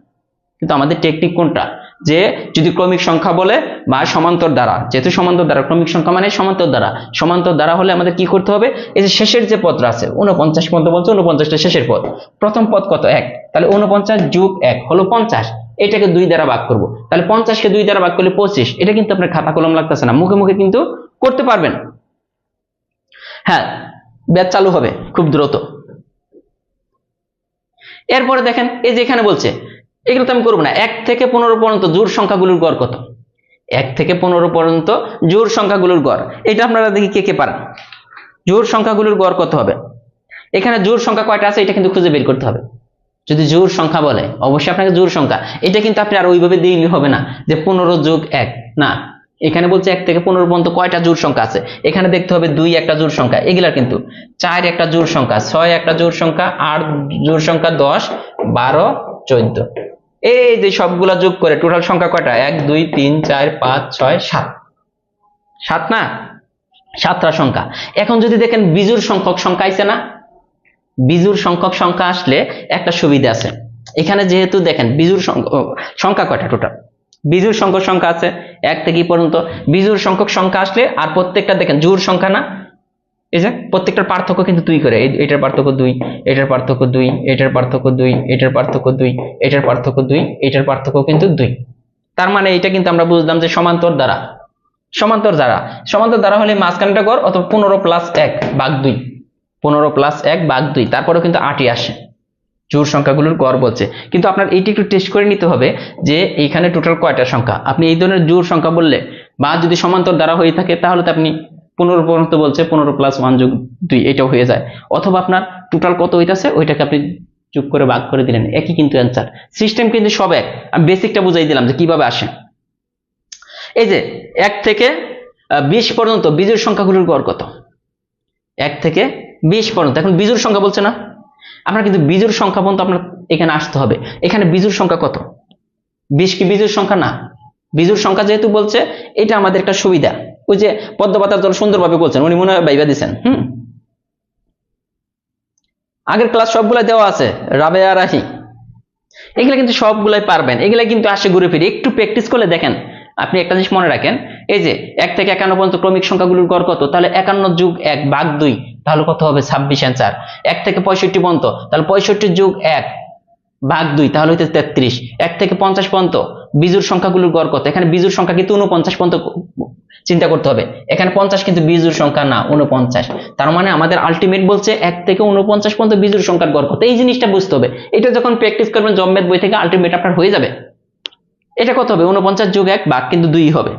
কিন্তু আমাদের টেকনিক কোনটা, যে যদি ক্রমিক সংখ্যা বলে বা সমান্তর দ্বারা, যেহেতু সমান্তর দ্বারা, ক্রমিক সংখ্যা মানে সমান্তর দ্বারা, সমান্তর দ্বারা হলে আমাদের কি করতে হবে, এই যে শেষের যে পদটা আছে 49 পর্যন্ত বলছে, 49টা শেষের পদ, প্রথম পদ কত 1, তাহলে 49 যোগ 1 হলো 50, এটাকে 2 দ্বারা ভাগ করব, তাহলে 50কে 2 দ্বারা ভাগ করলে 25। এটা কিন্তু আপনার খাতা কলম লাগতেছে না, মুখে মুখে কিন্তু করতে পারবেন। হ্যাঁ, ব্যাচ চালু হবে খুব দ্রুত। এরপরে দেখেন এই যে এখানে বলছে, এগুলো তো আমি করবো না, 1 থেকে 15 পর্যন্ত জোড় সংখ্যাগুলোর গড় কত, 1 থেকে 15 পর্যন্ত জোড় সংখ্যাগুলোর গড়, এটা আপনারা দেখি কে কে পারেন। জোড় সংখ্যাগুলোর গড় কত হবে, এখানে জোড় সংখ্যা কয়টা আছে এটা কিন্তু খুঁজে বের করতে হবে। যদি জোড় সংখ্যা বলে অবশ্যই আপনাকে জোড় সংখ্যা, এটা কিন্তু আপনি আর ওইভাবে দিলেই হবে না যে 15 যোগ 1, না, এখানে বলছে 1 থেকে 15 পর্যন্ত কয়টা জোড় সংখ্যা আছে, এখানে দেখতে হবে 2 একটা জোড় সংখ্যা, এগুলা কিন্তু 4 একটা জোড় সংখ্যা, 6 একটা জোড় সংখ্যা, 8 জোড় সংখ্যা, 10, 12, 14, এই যে সবগুলা যোগ করে টোটাল সংখ্যা কয়টা, 1 2 3 4 5 6 7, 7 না, 7টা সংখ্যা। এখন যদি দেখেন বিজোড় সংখ্যক সংখ্যা আইছে না, বিজোড় সংখ্যক সংখ্যা আসলে একটা সুবিধা আছে, এখানে যেহেতু দেখেন বিজোড় সংখ্যা কয়টা, টোটাল বিজোড় সংখ্যক সংখ্যা আছে 1 থেকে পর্যন্ত, বিজোড় সংখ্যক সংখ্যা আসলে আর প্রত্যেকটা দেখেন জোড় সংখ্যা না, এই যে প্রত্যেকটার পার্থক্য কিন্তু 2 করে, এটার পার্থক্য 2, এটার পার্থক্য 2, এটার পার্থক্য 2, এটার পার্থক্য 2, এটার পার্থক্য 2, এটার পার্থক্য কিন্তু 2। তার মানে এটা কিন্তু আমরা বুঝলাম যে সমান্তর দ্বারা, সমান্তর দ্বারা, সমান্তর দ্বারা হলে মাঝখানটা গড় অথবা 15 প্লাস 1 ভাগ 2, 15 প্লাস 1 ভাগ 2, তারপরেও কিন্তু 8ই আসে, জোড় সংখ্যাগুলোর গড় বলছে। কিন্তু আপনার এইটা একটু টেস্ট করে নিতে হবে যে এইখানে টোটাল কয়টা সংখ্যা, আপনি এই ধরনের জোড় সংখ্যা বললে বা যদি সমান্তর দ্বারা হয়ে থাকে তাহলে তো আপনি 15 পর্যন্ত বলছে 15 প্লাস 1 যোগ 2 এটাও হয়ে যায়, অথবা আপনার টোটাল কত হইতাছে ওইটাকে আপনি যোগ করে ভাগ করে দিলেন, একই কিন্তু অ্যান্সার, সিস্টেম কিন্তু সব এক। আমি বেসিকটা বুঝাই দিলাম যে কিভাবে আসে। এই যে 1 থেকে 20 পর্যন্ত বিজোড় সংখ্যাগুলোর গড় কত, 1 থেকে 20 পর্যন্ত, এখন বিজোড় সংখ্যা বলছে না, আপনার কিন্তু বিজোড় সংখ্যা পর্যন্ত আপনার এখানে আসতে হবে। এখানে বিজোড় সংখ্যা কত, 20 কি বিজোড় সংখ্যা না, বিজোড় সংখ্যা যেহেতু বলছে এটা আমাদের একটা সুবিধা। ওই যে পদ্মপাতার দল সুন্দরভাবে বলছেন, উনি মনে হয় ভাইবা দিচ্ছেন। আগের ক্লাস সবগুলা দেওয়া আছে, রাবেয়া রাহি, এগুলা কিন্তু সবগুলাই পারবেন, এগুলা কিন্তু আসে ঘুরে ফিরে, একটু প্র্যাকটিস করলে দেখেন। আপনি একটা জিনিস মনে রাখেন, এই যে 1 থেকে 51 পর্যন্ত ক্রমিক সংখ্যাগুলোর গড় কত, তাহলে 51 যোগ 1 ভাগ 2, তাহলে কত হবে 26 অ্যান্সার। 1 থেকে 65 পর্যন্ত, তাহলে 65 যোগ 1 ভাগ 2, তাহলে হইতে 33। 1 থেকে 50 পর্যন্ত বিজোড় সংখ্যাগুলোর গড় কত, এখানে বিজোড় সংখ্যা কিন্তু 49 পর্যন্ত চিন্তা করতে হবে, এখানে 50 কিন্তু বিজোড় সংখ্যা না, 49। তার মানে আমাদের আলটিমেট বলছে 1 থেকে 49 পর্যন্ত বিজোড় সংখ্যার গড় কত, এই জিনিসটা বুঝতে হবে। এটা যখন প্র্যাকটিস করবেন জম্মেদ বই থেকে, আলটিমেট আপনার হয়ে যাবে। এটা কত হবে, 49 যোগ 1 ভাগ কিন্তু 2 হবে,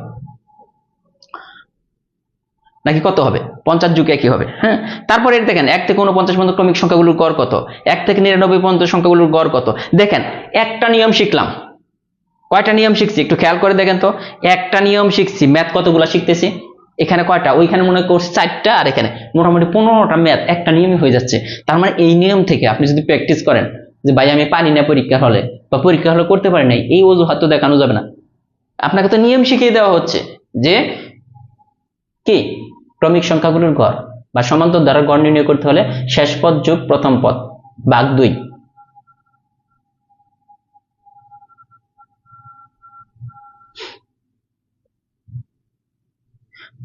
নাকি কত হবে, 50 যোগ 1 হবে। হ্যাঁ, তারপরে দেখেন 1 থেকে 49 পর্যন্ত ক্রমিক সংখ্যাগুলোর গড় কত, 1 থেকে 99 পর্যন্ত সংখ্যাগুলোর গড় কত। দেখেন একটা নিয়ম শিখলাম, কয়টা নিয়ম শিখছি একটু খেয়াল করে দেখেন তো, একটা নিয়ম শিখছি, ম্যাথ কতগুলা শিখতেছি, এখানে কয়টা, ওইখানে মনে করছি 4টা, আর এখানে মোটামুটি 15টা ম্যাথ একটা নিয়মই হয়ে যাচ্ছে। তার মানে এই নিয়ম থেকে আপনি যদি প্র্যাকটিস করেন যে ভাই আমি পারি না পরীক্ষা হলে, বা পরীক্ষা হলে করতে পারি নাই, এই অজুহাত তো দেখানো যাবে না। আপনাকে তো নিয়ম শিখিয়ে দেওয়া হচ্ছে যে কি ক্রমিক সংখ্যাগুলোর গড় বা সমান্তর দ্বারা গড় নির্ণয় করতে হলে শেষ পদ যোগ প্রথম পদ ভাগ 2।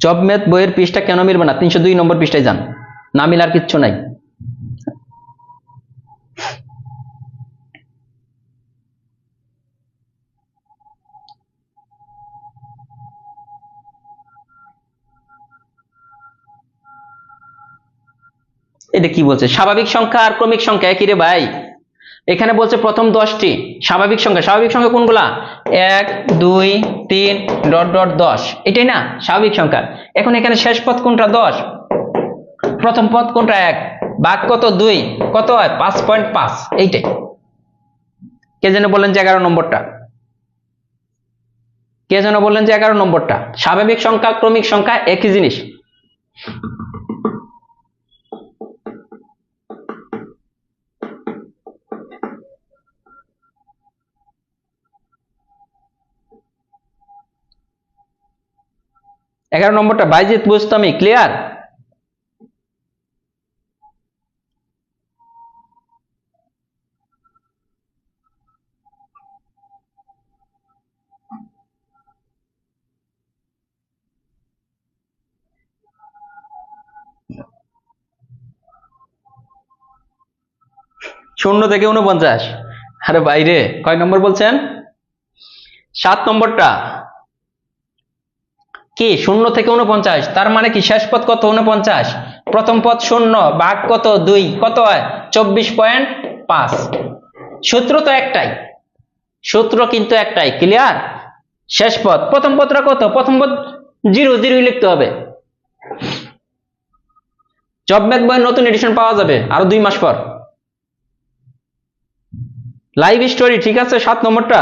জব ম্যাথ বইয়ের পৃষ্ঠা কেন মিলবে না, 302 নম্বর পৃষ্ঠায় যান, না মিলার কিচ্ছু নাই। এটা কি বলছে, স্বাভাবিক সংখ্যা আর ক্রমিক সংখ্যা একই রে ভাই। এখানে বলছে প্রথম 10টি স্বাভাবিক সংখ্যা, স্বাভাবিক সংখ্যা কোনগুলা, 1 2 3 ডট ডট 10, এটাই না স্বাভাবিক সংখ্যা। এখন এখানে শেষ পদ কোনটা, 10, প্রথম পদ কোনটা, 1, ভাগ কত 2, কত হয় 5.5, এইটাই। কে যেন বললেন যে 11 নম্বরটা, কে যেন বললেন যে 11 নম্বরটা। স্বাভাবিক সংখ্যা ক্রমিক সংখ্যা একই জিনিস। 11 নম্বরটা বাইজিদ বুস্তামি, ক্লিয়ার? শূন্য থেকে 49, আরে বাইরে কয় নম্বর বলছেন? 7 নম্বরটা কি? শূন্য থেকে 49, তার মানে কি শেষ পদ কত? 49, প্রথম পদ শূন্য, ভাগ কত? 2, কত হয়? 24.5। সূত্র তো একটাই, সূত্র কিন্তু একটাই, ক্লিয়ার? শেষ পদ, প্রথম পদটা কত? প্রথম পদ 0 0 লিখতে হবে। জব ম্যাথ বইয়ের নতুন এডিশন পাওয়া যাবে আরো 2 মাস পর। লাইভ স্টোরি, ঠিক আছে? 7 নম্বরটা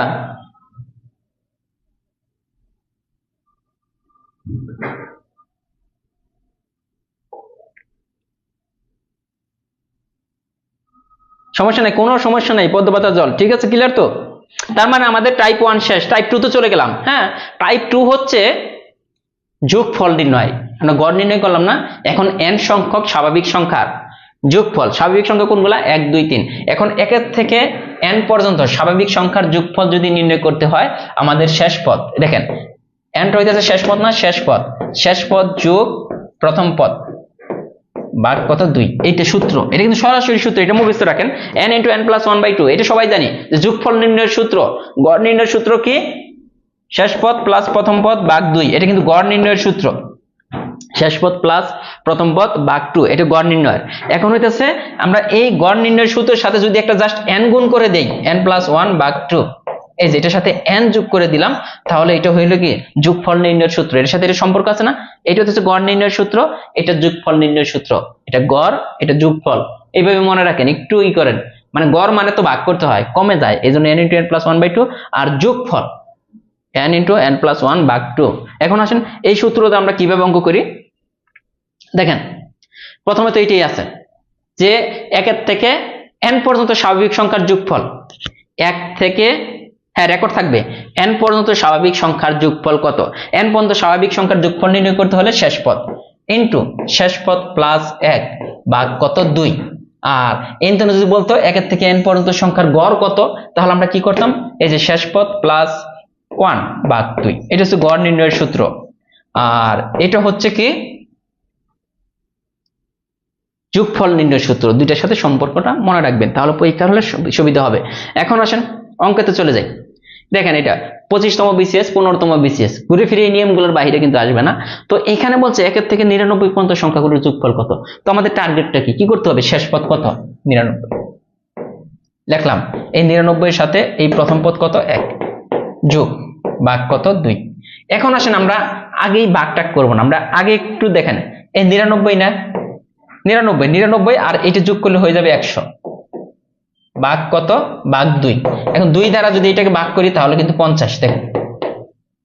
সমস্যা নাই, কোনো সমস্যা নাই, পদ্মপাতা জল, ঠিক আছে? ক্লিয়ার তো? তার মানে আমাদের টাইপ 1 শেষ, টাইপ 2 তো চলে গেলাম। হ্যাঁ, টাইপ 2 হচ্ছে যোগফল নির্ণয়, আমরা গড় নির্ণয় করলাম না, এখন n সংখ্যক স্বাভাবিক সংখ্যার যোগফল। স্বাভাবিক সংখ্যা কোনগুলা? 1 2 3। এখন 1 থেকে n পর্যন্ত স্বাভাবিক সংখ্যার যোগফল যদি নির্ণয় করতে হয়, আমাদের শেষ পদ, দেখেন n হইতেছে শেষ পদ না? শেষ পদ, শেষ পদ যোগ প্রথম পদ ভাগ কত? 2। এইটা সূত্র, এটা কিন্তু সরাসরি সূত্র, এটা মুখস্থ রাখেন। n × n + 1/2, এটা সবাই জানি যে যোগফল নির্ণয়ের সূত্র। গড় নির্ণয়ের সূত্র কি? শেষ পদ প্লাস প্রথম পদ ভাগ 2, এটা কিন্তু গড় নির্ণয়ের সূত্র। শেষ পদ প্লাস প্রথম পদ ভাগ 2, এটা গড় নির্ণয়ের। এখন হইতেছে আমরা এই গড় নির্ণয়ের সূত্রের সাথে যদি একটা জাস্ট n গুণ করে দেই, n + 1 ভাগ 2, এই যে এটার সাথে n যোগ করে দিলাম, তাহলে এটা হইলো কি? যোগফল নির্ণয়ের সূত্র। এর সাথে এটা সম্পর্ক আছে না? এটা হচ্ছে গড় নির্ণয়ের সূত্র, এটা যোগফল নির্ণয়ের সূত্র। এটা গড়, এটা যোগফল, এইভাবে মনে রাখেন, একটু ই করেন। মানে গড় মানে তো ভাগ করতে হয়, কমে যায়, এই জন্য n × n + 1/2, আর যোগফল n × n + 1 ভাগ 2। এখন আসেন এই সূত্রটা আমরা কিভাবে অঙ্ক করি, দেখেন। প্রথমে তো এটাই আছে যে 1 থেকে n পর্যন্ত স্বাভাবিক সংখ্যার যোগফল, 1 থেকে, হ্যাঁ রেকর্ড থাকবে, n পর্যন্ত স্বাভাবিক সংখ্যার যোগফল কত? n পর্যন্ত স্বাভাবিক সংখ্যার যোগফল নির্ণয় করতে হলে শেষ পদ ইনটু শেষ পদ প্লাস 1 ভাগ কত? 2। আর n যদি বলতো 1 থেকে n পর্যন্ত সংখ্যার গড় কত, তাহলে আমরা কি করতাম? এই যে শেষ পদ প্লাস 1 ভাগ 2, এটা হচ্ছে গড় নির্ণয়ের সূত্র। আর এটা হচ্ছে কি? যোগফল নির্ণয় সূত্র। দুইটার সাথে সম্পর্কটা মনে রাখবেন, তাহলে পরীক্ষা হলে সুবিধা হবে। এখন আসেন অঙ্কেতে চলে যাই। দেখেন এটা 25তম বিসিএস, 15তম বিসিএস, ঘুরে ফিরে এই নিয়মগুলোর বাইরে কিন্তু আসবে না। তো এখানে বলছে 1 থেকে 99 পর্যন্ত সংখ্যাগুলোর যোগফল কত। তো আমাদের টার্গেটটা কি? কি করতে হবে? শেষ পদ কত? 99 লিখলাম, এই 99 এর সাথে এই প্রথম পদ কত? 1 যোগ ভাগ কত? 2। এখন আসেন আমরা আগেই ভাগটাগ করবো না, আমরা আগে একটু দেখেন, এই 99 না, 99 আর এটা যোগ করলে হয়ে যাবে 100, ভাগ কত? ভাগ 2। এখন 2 দ্বারা যদি এটাকে ভাগ করি তাহলে কিন্তু 50, দেখেন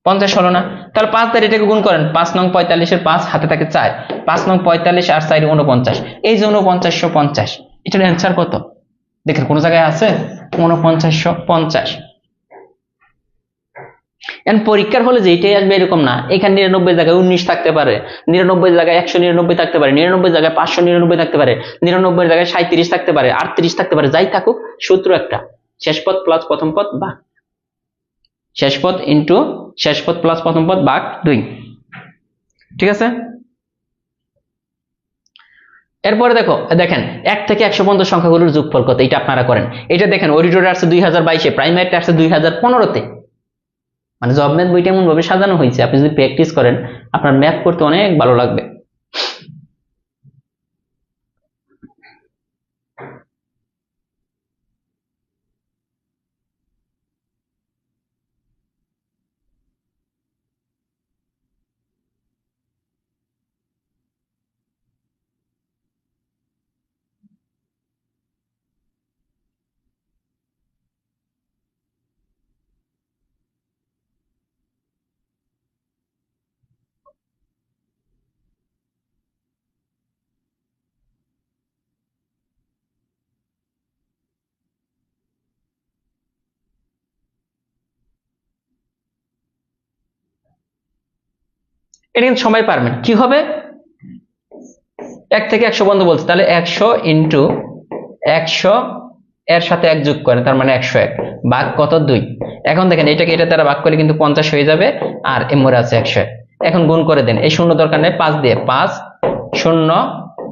50 হলো না? তাহলে 5 দ্বারা এটাকে গুণ করেন, 5 নং 45 এর 5 হাতে থাকে 4, 5 নং 45 আর 4 49, এই যে 4950। এটার অ্যান্সার কত? দেখেন কোন জায়গায় আছে 4950। এখন পরীক্ষার হলে যেটাই আসবে এরকম না, এখানে 99 জায়গায় 19 থাকতে পারে, 99 জায়গায় 199 থাকতে পারে, 99 জায়গায় 599 থাকতে পারে, 99 জায়গায় 37 থাকতে পারে, 38 থাকতে পারে, যাই থাকুক সূত্র একটা, শেষ পদ প্লাস প্রথম পদ ভাগ শেষ পদ ইন্টু শেষ পদ প্লাস প্রথম পদ ভাগ 2, ঠিক আছে? এরপরে দেখেন 1 থেকে 100 পর্যন্ত সংখ্যাগুলোর যোগফল কত, এটা আপনারা করেন। এটা দেখেন অডিটরে আসছে 2022-এ, প্রাইমারিতে আসছে 2015-তে। মানে জব ম্যাথ বইটা এমন ভাবে সাজানো হয়েছে, আপনি যদি প্র্যাকটিস করেন আপনার ম্যাথ করতে অনেক ভালো লাগবে। এটা কিন্তু সবাই পারবেন। কি হবে, 1 থেকে 100 পর্যন্ত বলছে, তাহলে 100 ইন্টু 100 এর সাথে 1 যোগ করেন, তার মানে 101 ভাগ কত 2। এখন দেখেন এটাকে এটা দ্বারা ভাগ করলে কিন্তু 50 হয়ে যাবে, আর এর মধ্যে আছে 101। এখন গুণ করে দেন, এই শূন্য দরকার নেই, 5 দিয়ে 5 0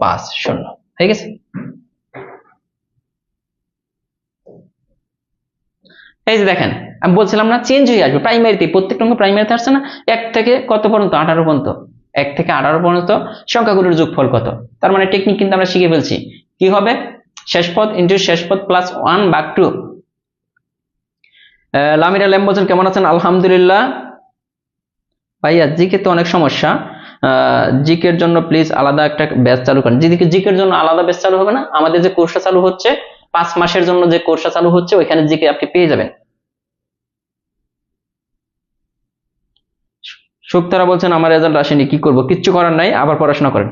5 0 হয়ে গেছে। এই যে দেখেন আমি বলছিলাম না চেঞ্জ হয়ে আসবে প্রাইমারিতে, প্রত্যেকটা অঙ্ক প্রাইমারিতে আসছে না, 1 থেকে কত পর্যন্ত 18 পর্যন্ত, 1 থেকে 18 পর্যন্ত সংখ্যাগুলোর যোগফল কত। তার মানে টেকনিক কিন্তু আমরা শিখে ফেলছি। কি হবে, শেষ পদ ইন্টু শেষ পদ প্লাস 1 ভাগ 2। লামিরা ল্যাম বলছেন কেমন আছেন, আলহামদুলিল্লাহ। ভাইয়া জিকে তো অনেক সমস্যা, জিকের জন্য প্লিজ আলাদা একটা ব্যাচ চালু করেন। জিকের জন্য আলাদা ব্যাচ চালু হবে না, আমাদের যে কোর্সটা চালু হচ্ছে 5 মাসের জন্য যে কোর্সটা চালু হচ্ছে ওইখানে জিকে আপনি পেয়ে যাবেন। শুক্তারা বলছেন আমার রেজাল্ট আসেনি, কি করব, কিচ্ছু করার নাই, আবার পড়াশোনা করেন।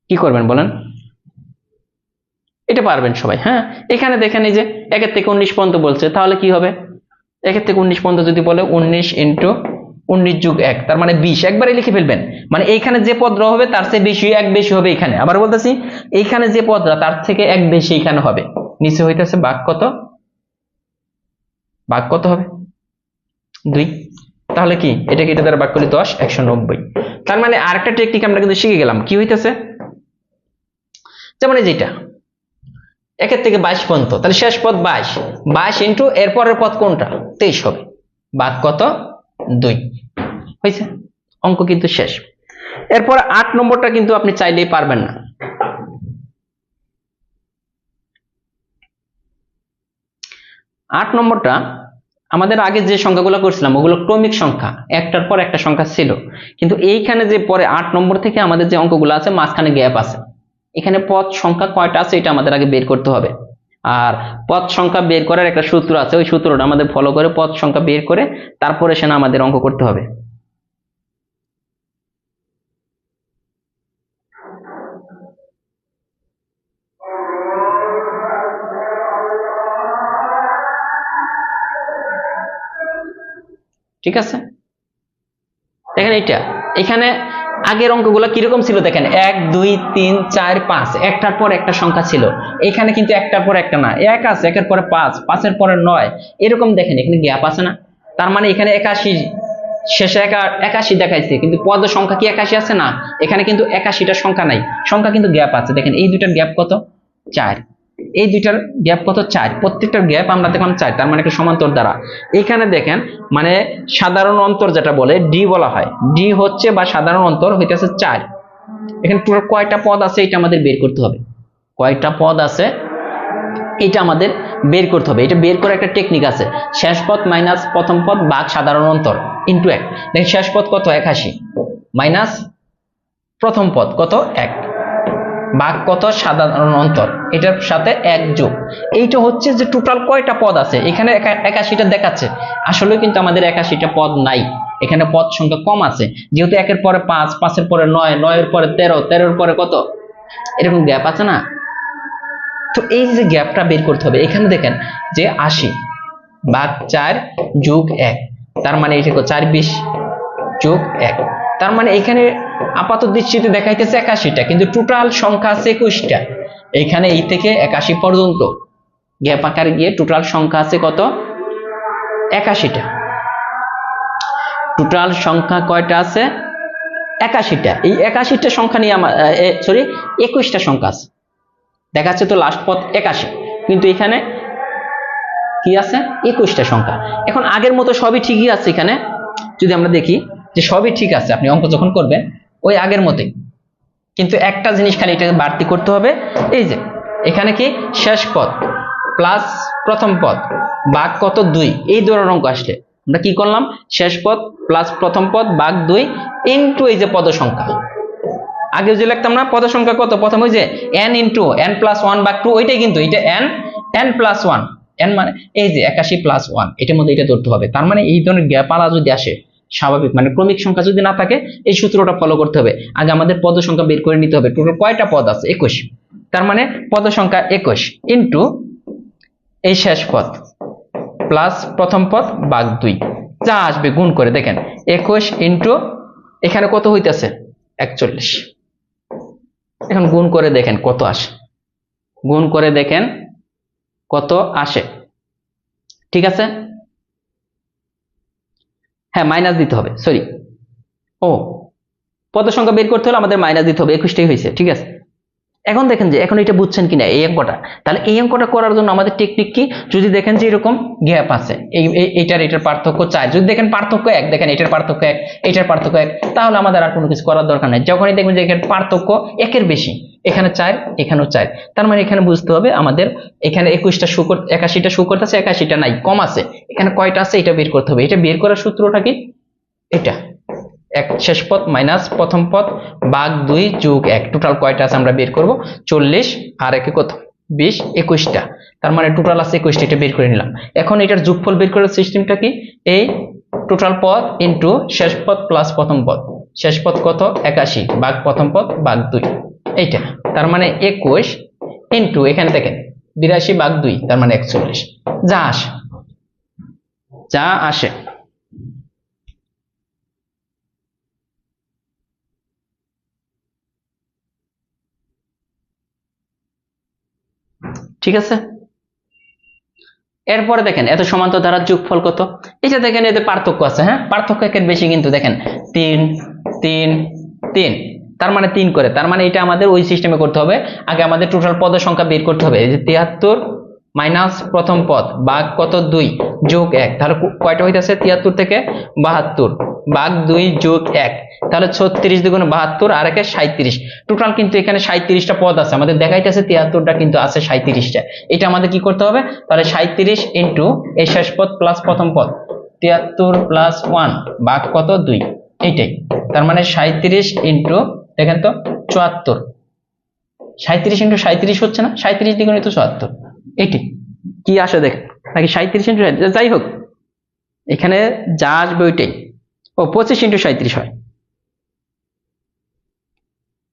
কি করবেন বলেন, এটা পারবেন সবাই। হ্যাঁ, এখানে দেখেন এই যে 1 থেকে 19 পর্যন্ত বলছে, তাহলে কি হবে, 1 থেকে 19 পর্যন্ত যদি বলে 19 ইন্টু 19 যোগ 1, তার মানে 20, একবারে লিখে ফেলবেন। মানে এইখানে যে পদরা হবে তার চেয়ে বেশি 1 বেশি হবে এখানে। আবার বলতেছি, এইখানে যে পদরা তার থেকে 1 বেশি এখানে হবে। নিচে হইতেছে ভাগ কত, ভাগ কত হবে 2। তাহলে কি এটাকে এটা দ্বারা ভাগ করলে 10 190। তার মানে আরেকটা টেকনিক আমরা কিন্তু শিখে গেলাম। কি হইতেছে, যেমন এই যেটা 1 থেকে 22 পর্যন্ত, তাহলে শেষ পদ 22 ইন্টু এরপরের পদ কোনটা 23 হবে, ভাগ কত 2 হয়েছে, অঙ্ক কিন্তু শেষ। এরপর 8 নম্বরটা কিন্তু আপনি চাইলেই পারবেন না। 8 নম্বরটা আমাদের আগে যে সংখ্যাগুলো করছিলাম ওগুলো ক্রমিক সংখ্যা, একটার পর একটা সংখ্যা ছিল, কিন্তু এইখানে যে পরে 8 নম্বর থেকে আমাদের যে অঙ্কগুলো আছে মাঝখানে গ্যাপ আছে, এখানে পদ সংখ্যা কয়টা আছে এটা আমাদের আগে বের করতে হবে। আর পদ সংখ্যা বের করার একটা সূত্র আছে, ওই সূত্রটা আমাদের ফলো করে পদ সংখ্যা বের করে তারপরে সেটা আমাদের অঙ্ক করতে হবে। ঠিক আছে, দেখেন এইটা এখানে আগের অঙ্কগুলো কিরকম ছিল দেখেন, 1 2 3 4 5, একটার পর একটা সংখ্যা ছিল। এখানে কিন্তু একটার পর একটা না, 1 আছে, 1 এর পরে 5, 5 এর পরে 9, এরকম দেখেন এখানে গ্যাপ আছে না। তার মানে এখানে 81 শেষে 81 দেখাইছে, কিন্তু পদ সংখ্যা কি 81 আছে না, এখানে কিন্তু 81টা সংখ্যা নাই, সংখ্যা কিন্তু গ্যাপ আছে। দেখেন এই দুইটার গ্যাপ কত 4, এই দুইটার গ্যাপ কত 4, প্রত্যেকটার গ্যাপ আমরা দেখলাম 4, তার মানে একটা সমান্তর দ্বারা। এখানে দেখেন মানে সাধারণ অন্তর যেটা বলে ডি বলা হয়, ডি হচ্ছে বা সাধারণ অন্তর হইতেছে 4। এখানে টোটাল কয়টা পদ আছে এটা আমাদের বের করতে হবে, কয়টা পদ আছে এটা আমাদের বের করতে হবে। এটা বের করার একটা টেকনিক আছে, শেষ পদ মাইনাস প্রথম পদ ভাগ সাধারণ অন্তর ইন্টু 1। দেখেন শেষ পদ কত 81 মাইনাস প্রথম পদ কত 1 ভাগ কত সাধারণ অন্তর, এটার সাথে 1 যোগ। এইটা হচ্ছে যে টোটাল কয়টা পদ আছে, এখানে 81টা দেখাচ্ছে, আসলে কিন্তু আমাদের 81টা পদ নাই, এখানে পদ সংখ্যা কম আছে, যেহেতু 1 এর পরে 5, 5 এর পরে 9, 9 এর পরে 13, 13 এর পরে কত, এরকম গ্যাপ আছে না। তো এই যে গ্যাপটা বের করতে হবে। এখানে দেখেন যে 80 ভাগ 4 যোগ 1, তার মানে এটা 4 20 যোগ 1, তার মানে এখানে আপাত দৃষ্টিতে দেখাইতেছে 81টা, কিন্তু টোটাল সংখ্যা আছে 21টা। এখানে এই থেকে 81 পর্যন্ত গ্যাপ আকারে গিয়ে টোটাল সংখ্যা আছে কত 81টা। টোটাল সংখ্যা কয়টা আছে 81টা। এই 81টা সংখ্যা নিয়ে আমার সরি 21টা সংখ্যা আছে, দেখাচ্ছে তো লাস্ট পদ 81, কিন্তু এখানে কি আছে 21টা সংখ্যা। এখন আগের মতো সবই ঠিকই আছে, এখানে যদি আমরা দেখি যে সবই ঠিক আছে, আপনি অঙ্ক যখন করবেন ওই আগের মতোই, কিন্তু একটা জিনিস খালি এটাকে বাড়তি করতে হবে। এই যে এখানে কি শেষ পদ প্লাস প্রথম পদ ভাগ কত 2, এই ধরনের অঙ্ক আসলে আমরা কি করলাম, শেষ পদ প্লাস প্রথম পদ ভাগ 2 ইন্টু এই যে পদ সংখ্যা। আগে যে লিখতাম না পদ সংখ্যা কত, প্রথম ওই যে n ইন্টু n প্লাস 1 ভাগ 2, ওইটাই কিন্তু এটা n প্লাস 1, n মানে এই যে 81 প্লাস 1, এটার মধ্যে এটা ধরতে হবে। তার মানে এই ধরনের গ্যাপ আলা যদি আসে, স্বাভাবিক মানে ক্রমিক সংখ্যা যদি না থাকে, এই সূত্রটা ফলো করতে হবে। আগে আমাদের পদ সংখ্যা বের করে নিতে হবে, টোটাল কয়টা পদ আছে 21, তার মানে পদ সংখ্যা 21 ইন্টু এই শেষ পদ প্লাস প্রথম পদ ভাগ 2, যা আসবে গুণ করে দেখেন 21 ইন্টু এখানে কত হইতেছে 41। এখন গুণ করে দেখেন কত আসে, গুণ করে দেখেন কত আসে। ঠিক আছে, হ্যাঁ মাইনাস দিতে হবে, সরি, ও পদ সংখ্যা বের করতে হলে আমাদের মাইনাস দিতে হবে, 21টাই হয়েছে। ঠিক আছে, এখন দেখেন যে এখন এটা বুঝছেন কিনা এই অঙ্কটা। তাহলে এই অঙ্কটা করার জন্য আমাদের টেকনিক কি, যদি দেখেন যে এরকম গ্যাপ আছে, এটার পার্থক্য 4, যদি দেখেন পার্থক্য 1, দেখেন এটার পার্থক্য 1, এটার পার্থক্য 1, তাহলে আমাদের আর কোনো কিছু করার দরকার নেই। যখনই দেখবেন যে এখানে পার্থক্য 1-এর বেশি, এখানে 4, এখানেও 4, তার মানে এখানে বুঝতে হবে আমাদের এখানে 21টা শো করতে, 81টা শো করতেছে, 81টা নাই, কম আছে। এখানে কয়টা আছে এটা বের করতে হবে। এটা বের করার সূত্রটা কি, এটা এক শেষ পদ মাইনাস প্রথম পদ ভাগ 2 যোগ 1, টোটাল কয়টা আছে আমরা বের করব, 40 আর একে কত 20, 21টা, তার মানে টোটাল আছে 21টা, এটা বের করে নিলাম। এখন এটার যোগফল বের করার সিস্টেমটা কি, এই টোটাল পদ ইনটু শেষ পদ প্লাস প্রথম পদ, শেষ পদ কত 81 ভাগ প্রথম পদ ভাগ 2, এইটা, তার মানে 21 ইনটু এখানে দেখেন 82 ভাগ 2, তার মানে 41, যা আসে যা আসে। ঠিক আছে, এরপরে দেখেন এত সমান্তর ধারার যোগফল কত, এটা দেখেন এতে পার্থক্য আছে, হ্যাঁ পার্থক্য একের বেশি, কিন্তু দেখেন 3 3 3, তার মানে 3 করে, তার মানে এটা আমাদের ওই সিস্টেমে করতে হবে। আগে আমাদের টোটাল পদের সংখ্যা বের করতে হবে, এই যে 73 মাইনাস প্রথম পদ ভাগ কত 2 যোগ 1, তাহলে কয়টা হইতাছে 73 থেকে 72 ভাগ 2 যোগ 1, তাহলে 36 দুগুণে 72 আর একে 37, টোটাল কিন্তু এখানে 37টা পদ আছে, আমাদের দেখাইতেছে 73টা কিন্তু আছে 37টা। এটা আমাদের কি করতে হবে, তাহলে 37 ইনটু এই শেষ পদ প্লাস প্রথম পদ 73 প্লাস 1 ভাগ কত 2, এইটাই, তার মানে 37 ইনটু দেখেন তো 74, 37 ইনটু 37 হচ্ছে না, 37 দ্বিগুণে তো 74, এটি কি আসে দেখেন, নাকি 37 ইনটু, যাই হোক এখানে যা আসবে ওইটাই, ও 25 ইনটু 37 হয়।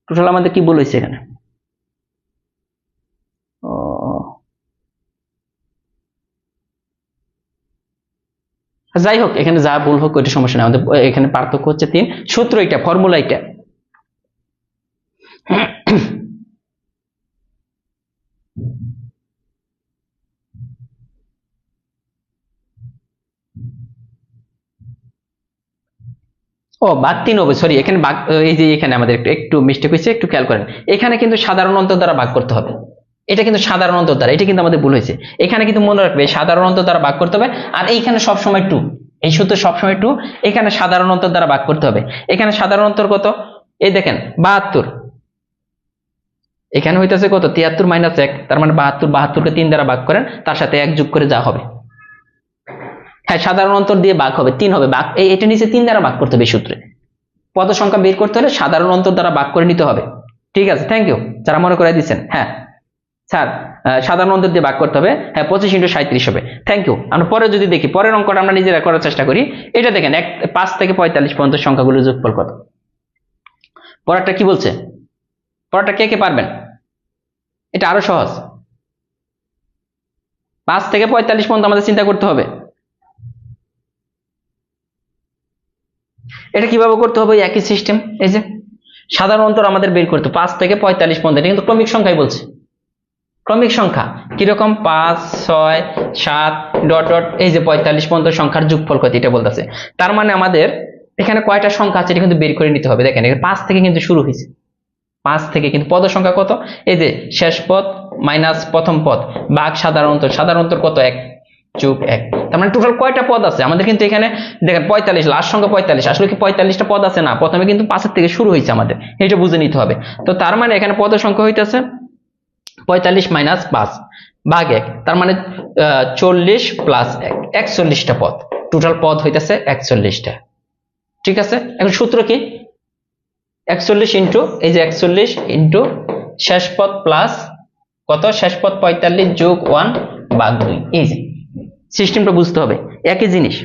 টোটাল আমাদের কি বলেছে এখানে, ও যাই হোক এখানে যা ভুল হোক ওইটা সমস্যা নেই, আমাদের এখানে পার্থক্য হচ্ছে 3, সূত্র এটা, ফর্মুলা এটা। ও ভাগ 3 হবে, সরি এখানে ভাগ, এই যে এখানে আমাদের একটু মিস্টেক হয়েছে, একটু খেয়াল করেন, এখানে কিন্তু সাধারণ অন্তর দ্বারা ভাগ করতে হবে, এটা কিন্তু সাধারণ অন্তর দ্বারা, এটা কিন্তু আমাদের ভুল হয়েছে। এখানে কিন্তু মনে রাখবে সাধারণ অন্তর দ্বারা ভাগ করতে হবে, আর এইখানে সবসময় 2, এই সূত্রে সবসময় 2, এখানে সাধারণ অন্তর দ্বারা ভাগ করতে হবে। এখানে সাধারণ অন্তর কত, এই দেখেন 72, এখানে হইতেছে কত 73 মাইনাস 1, তার মানে 72, 72কে 3 দ্বারা ভাগ করেন, তার সাথে 1 যোগ করে যা হবে, হ্যাঁ সাধারণ অন্তর দিয়ে ভাগ হবে 3 হবে, ভাগ এটা নিচে 3 দ্বারা ভাগ করতে হবে সূত্রে। পদ সংখ্যা বের করতে হলে সাধারণ অন্তর দ্বারা ভাগ করে নিতে হবে। ঠিক আছে, থ্যাংক ইউ যারা মনে করে দিচ্ছেন। হ্যাঁ স্যার সাধারণ অন্তর দিয়ে ভাগ করতে হবে, হ্যাঁ 25 ইনটু 37 হবে, থ্যাংক ইউ। আমরা পরে যদি দেখি, পরের অঙ্কটা আমরা নিজেরা করার চেষ্টা করি। এটা দেখেন 5 থেকে 45 পর্যন্ত সংখ্যাগুলোর যোগফল কত, পরেরটা কি বলছে, পরেরটা কে কে পারবেন, এটা আরো সহজ, 5 থেকে 45 পর্যন্ত আমাদের চিন্তা করতে হবে। এটা কিভাবে করতে হবে, একই সিস্টেম, এই যে সাধারণ অন্তর আমাদের বের করতে 5 থেকে 45 পর্যন্ত, এটা কিন্তু ক্রমিক সংখ্যাই বলছে, ক্রমিক সংখ্যা কিরকম 5 6 7 ডট ডট, এই যে 45 পর্যন্ত সংখ্যার যোগফল কত এটা বলতেছে। তার মানে আমাদের এখানে কয়টা সংখ্যা আছে এটা কিন্তু বের করে নিতে হবে। দেখেন এখানে 5 থেকে কিন্তু শুরু হয়েছে, 5 থেকে, কিন্তু পদ সংখ্যা কত, এই যে শেষ পদ মাইনাস প্রথম পদ ভাগ সাধারণ অন্তর, সাধারণ অন্তর কত 1 যোগ 1, তার মানে টোটাল কয়টা পদ আছে আমাদের, কিন্তু এখানে দেখেন 45, লাস্ট সংখ্যা 45, আসলে কি 45টা পদ আছে না, প্রথমে কিন্তু 5 থেকে শুরু হয়েছে আমাদের, এটা বুঝে নিতে হবে। তো তার মানে এখানে পদের সংখ্যা হইতেছে 45 মাইনাস 5 ভাগ 1, তার মানে 40 প্লাস 1, 41টা পদ, টোটাল পদ হইতেছে 41টা। ঠিক আছে, এখন সূত্র কি, 41 ইন্টু এই যে 41 ইন্টু শেষ পদ প্লাস কত, শেষ পদ 45 যোগ 1 ভাগ 2, এই যে সিস্টেমটা বুঝতে হবে, একই জিনিস।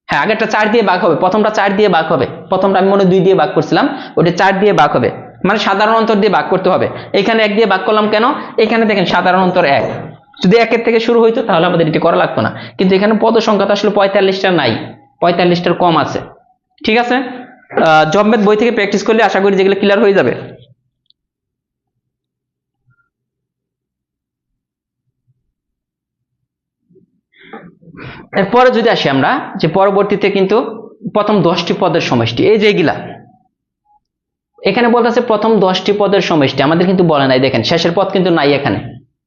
হ্যাঁ আগেরটা 4 দিয়ে ভাগ হবে, প্রথমটা 4 দিয়ে ভাগ হবে, প্রথমটা আমি মনে 2 দিয়ে ভাগ করছিলাম, ওটা 4 দিয়ে ভাগ হবে, মানে সাধারণ অন্তর দিয়ে ভাগ করতে হবে। এখানে 1 দিয়ে ভাগ করলাম কেন, এখানে দেখেন সাধারণ অন্তর 1, যদি 1 থেকে শুরু হইতো তাহলে আমাদের এটি করা লাগতো না, কিন্তু এখানে পদ সংখ্যা তো আসলে 45টা নাই, 45টার কম আছে, ঠিক আছে, জবমেট বই থেকে প্র্যাকটিস করলে আশা করি যেগুলো ক্লিয়ার হয়ে যাবে। এরপরে যদি আসি আমরা যে পরবর্তীতে কিন্তু প্রথম 10টি পদের সমষ্টি, এই যে এগুলা এখানে বলতেছে প্রথম 10টি পদের সমষ্টি, আমাদের কিন্তু বলে নাই, দেখেন শেষের পদ কিন্তু নাই, এখানে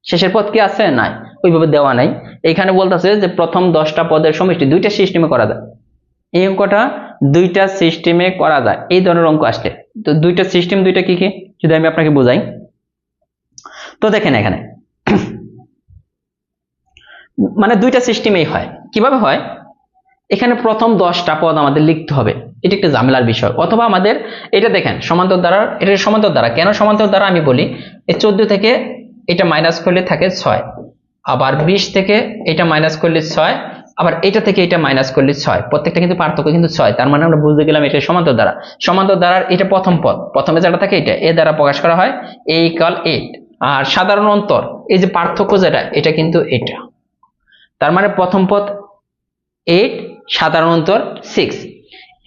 শেষের পদ কি আছে, নাই, ওইভাবে দেওয়া নাই। এখানে বলতেছে যে প্রথম 10টা পদের সমষ্টি দুইটা সিস্টেমে করা যায়। এই অঙ্কটা দুইটা সিস্টেমে করা যায়, এই ধরনের অঙ্ক আসলে। তো দুইটা সিস্টেম, দুইটা কি কি যদি আমি আপনাকে বোঝাই, তো দেখেন এখানে মানে দুইটা সিস্টেমেই হয়। কিভাবে হয়, এখানে প্রথম 10টা পদ আমাদের লিখতে হবে, এটা একটা ঝামেলার বিষয়। অথবা আমাদের এটা দেখেন সমান্তর দ্বারা, এটা সমান্তর দ্বারা, কেন সমান্তর দ্বারা আমি বলি, এই 14 থেকে এটা মাইনাস করলে থাকে 6, আবার 20 থেকে এটা মাইনাস করলে 6, আবার এটা থেকে এটা মাইনাস করলে 6, প্রত্যেকটা কিন্তু পার্থক্য কিন্তু 6, তার মানে আমরা বুঝতে গেলাম এটা সমান্তর দ্বারা। সমান্তর দ্বারার এটা প্রথম পদ, প্রথমে যেটা থাকে এটা এ দ্বারা প্রকাশ করা হয়, a = 8, আর সাধারণ অন্তর এই যে পার্থক্য যেটা, এটা কিন্তু এটা, তার মানে প্রথম পদ 8, সাধারণ অন্তর 6।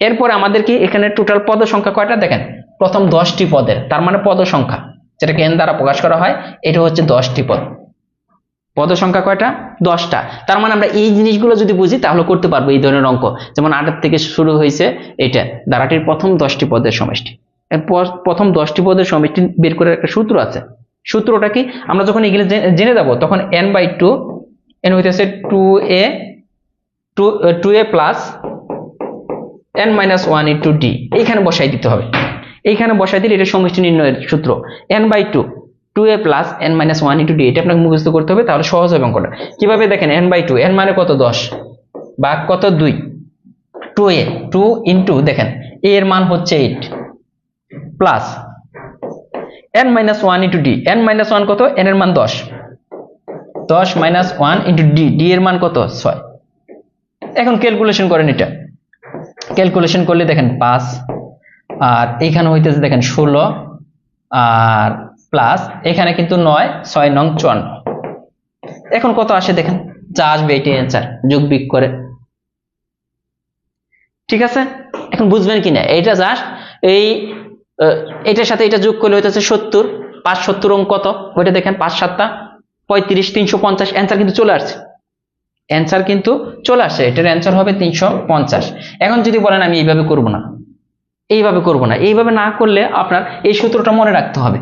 এরপরে আমাদের কি এখানে টোটাল পদ সংখ্যা কয়টা দেখেন, প্রথম 10টি পদের, তার মানে পদ সংখ্যা যেটাকে n দ্বারা প্রকাশ করা হয়, এটা হচ্ছে 10টি পদ। পদ সংখ্যা কয়টা, 10টা। তার মানে আমরা এই জিনিসগুলো যদি বুঝি তাহলে করতে পারবো এই ধরনের অঙ্ক। যেমন 8 থেকে শুরু হয়েছে, এটা ধারাটির প্রথম 10টি পদের সমষ্টি। প্রথম 10টি পদের সমষ্টি বের করার একটা সূত্র আছে। সূত্রটা কি, আমরা যখন এগুলো জেনে যাব তখন n/2, n হইতেছে 2a plus n-1 into d, এইখানে বসাই দিতে হবে। এইখানে বসাই দিলে এটা সমষ্টি নির্ণয়ের সূত্র, n/2 2a plus n-1 into d, এটা আপনাকে মুখস্থ করতে হবে, তাহলে সহজ হবে অঙ্কটা। কিভাবে দেখেন, n/2, n মানে কত 10, ভাগ কত 2, 2a 2 ইন্টু দেখেন a এর মান হচ্ছে 8 plus n-1 into d, n-1 কত, n এর মান 10, 10 - 1 ইন্টু d, d এর মান কত 6। এখন ক্যালকুলেশন করেন, এটা ক্যালকুলেশন করলে দেখেন 5, আর এখানে হইতেছে দেখেন 16, আর প্লাস এখানে কিন্তু 9, 6 নং 54। এখন কত আসে দেখেন, যা আসবে এটি অ্যান্সার, যোগ বিয়োগ করে। ঠিক আছে, এখন বুঝবেন কিনা এইটা জাস্ট এই এটার সাথে এটা যোগ করলে হইতেছে 70, 5 70 অঙ্ক কত, ওইটা দেখেন 5 7 35, 350, অ্যান্সার কিন্তু চলে আসছে, অ্যান্সার কিন্তু চলে আসছে, এটার অ্যান্সার হবে 350। এখন যদি বলেন আমি এইভাবে করব না, এইভাবে করব না, এইভাবে না করলে আপনার এই সূত্রটা মনে রাখতে হবে,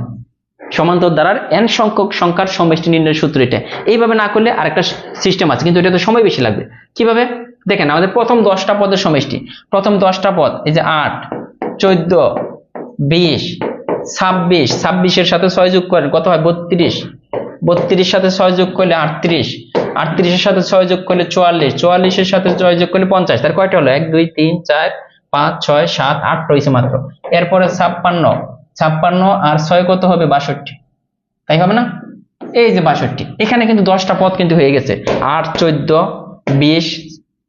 সমান্তর দ্বারার n সংখ্যক সংখ্যার সমষ্টি নির্ণয়ের সূত্র এটা। এইভাবে না করলে আরেকটা সিস্টেম আছে, কিন্তু এটাতে সময় বেশি লাগবে। কিভাবে দেখেন, আমাদের প্রথম 10টা পদের সমষ্টি, প্রথম 10টা পদ এই যে 8 14 20 26, 26 সাথে 6 যোগ করেন কত হয় 32, 32 সাথে 6 যোগ করলে 38, 38 সাথে 6 যোগ করলে 44, 44 সাথে 6 যোগ করলে 50, তার কয়টা হলো 1 2 3 4 5 6 7 8 রয়েছে মাত্র। এরপরে 56, 56 আর 6 কত হবে 62, তাই হবে না, এই যে 62। এখানে কিন্তু 10টা পদ কিন্তু হয়ে গেছে, 8 14 20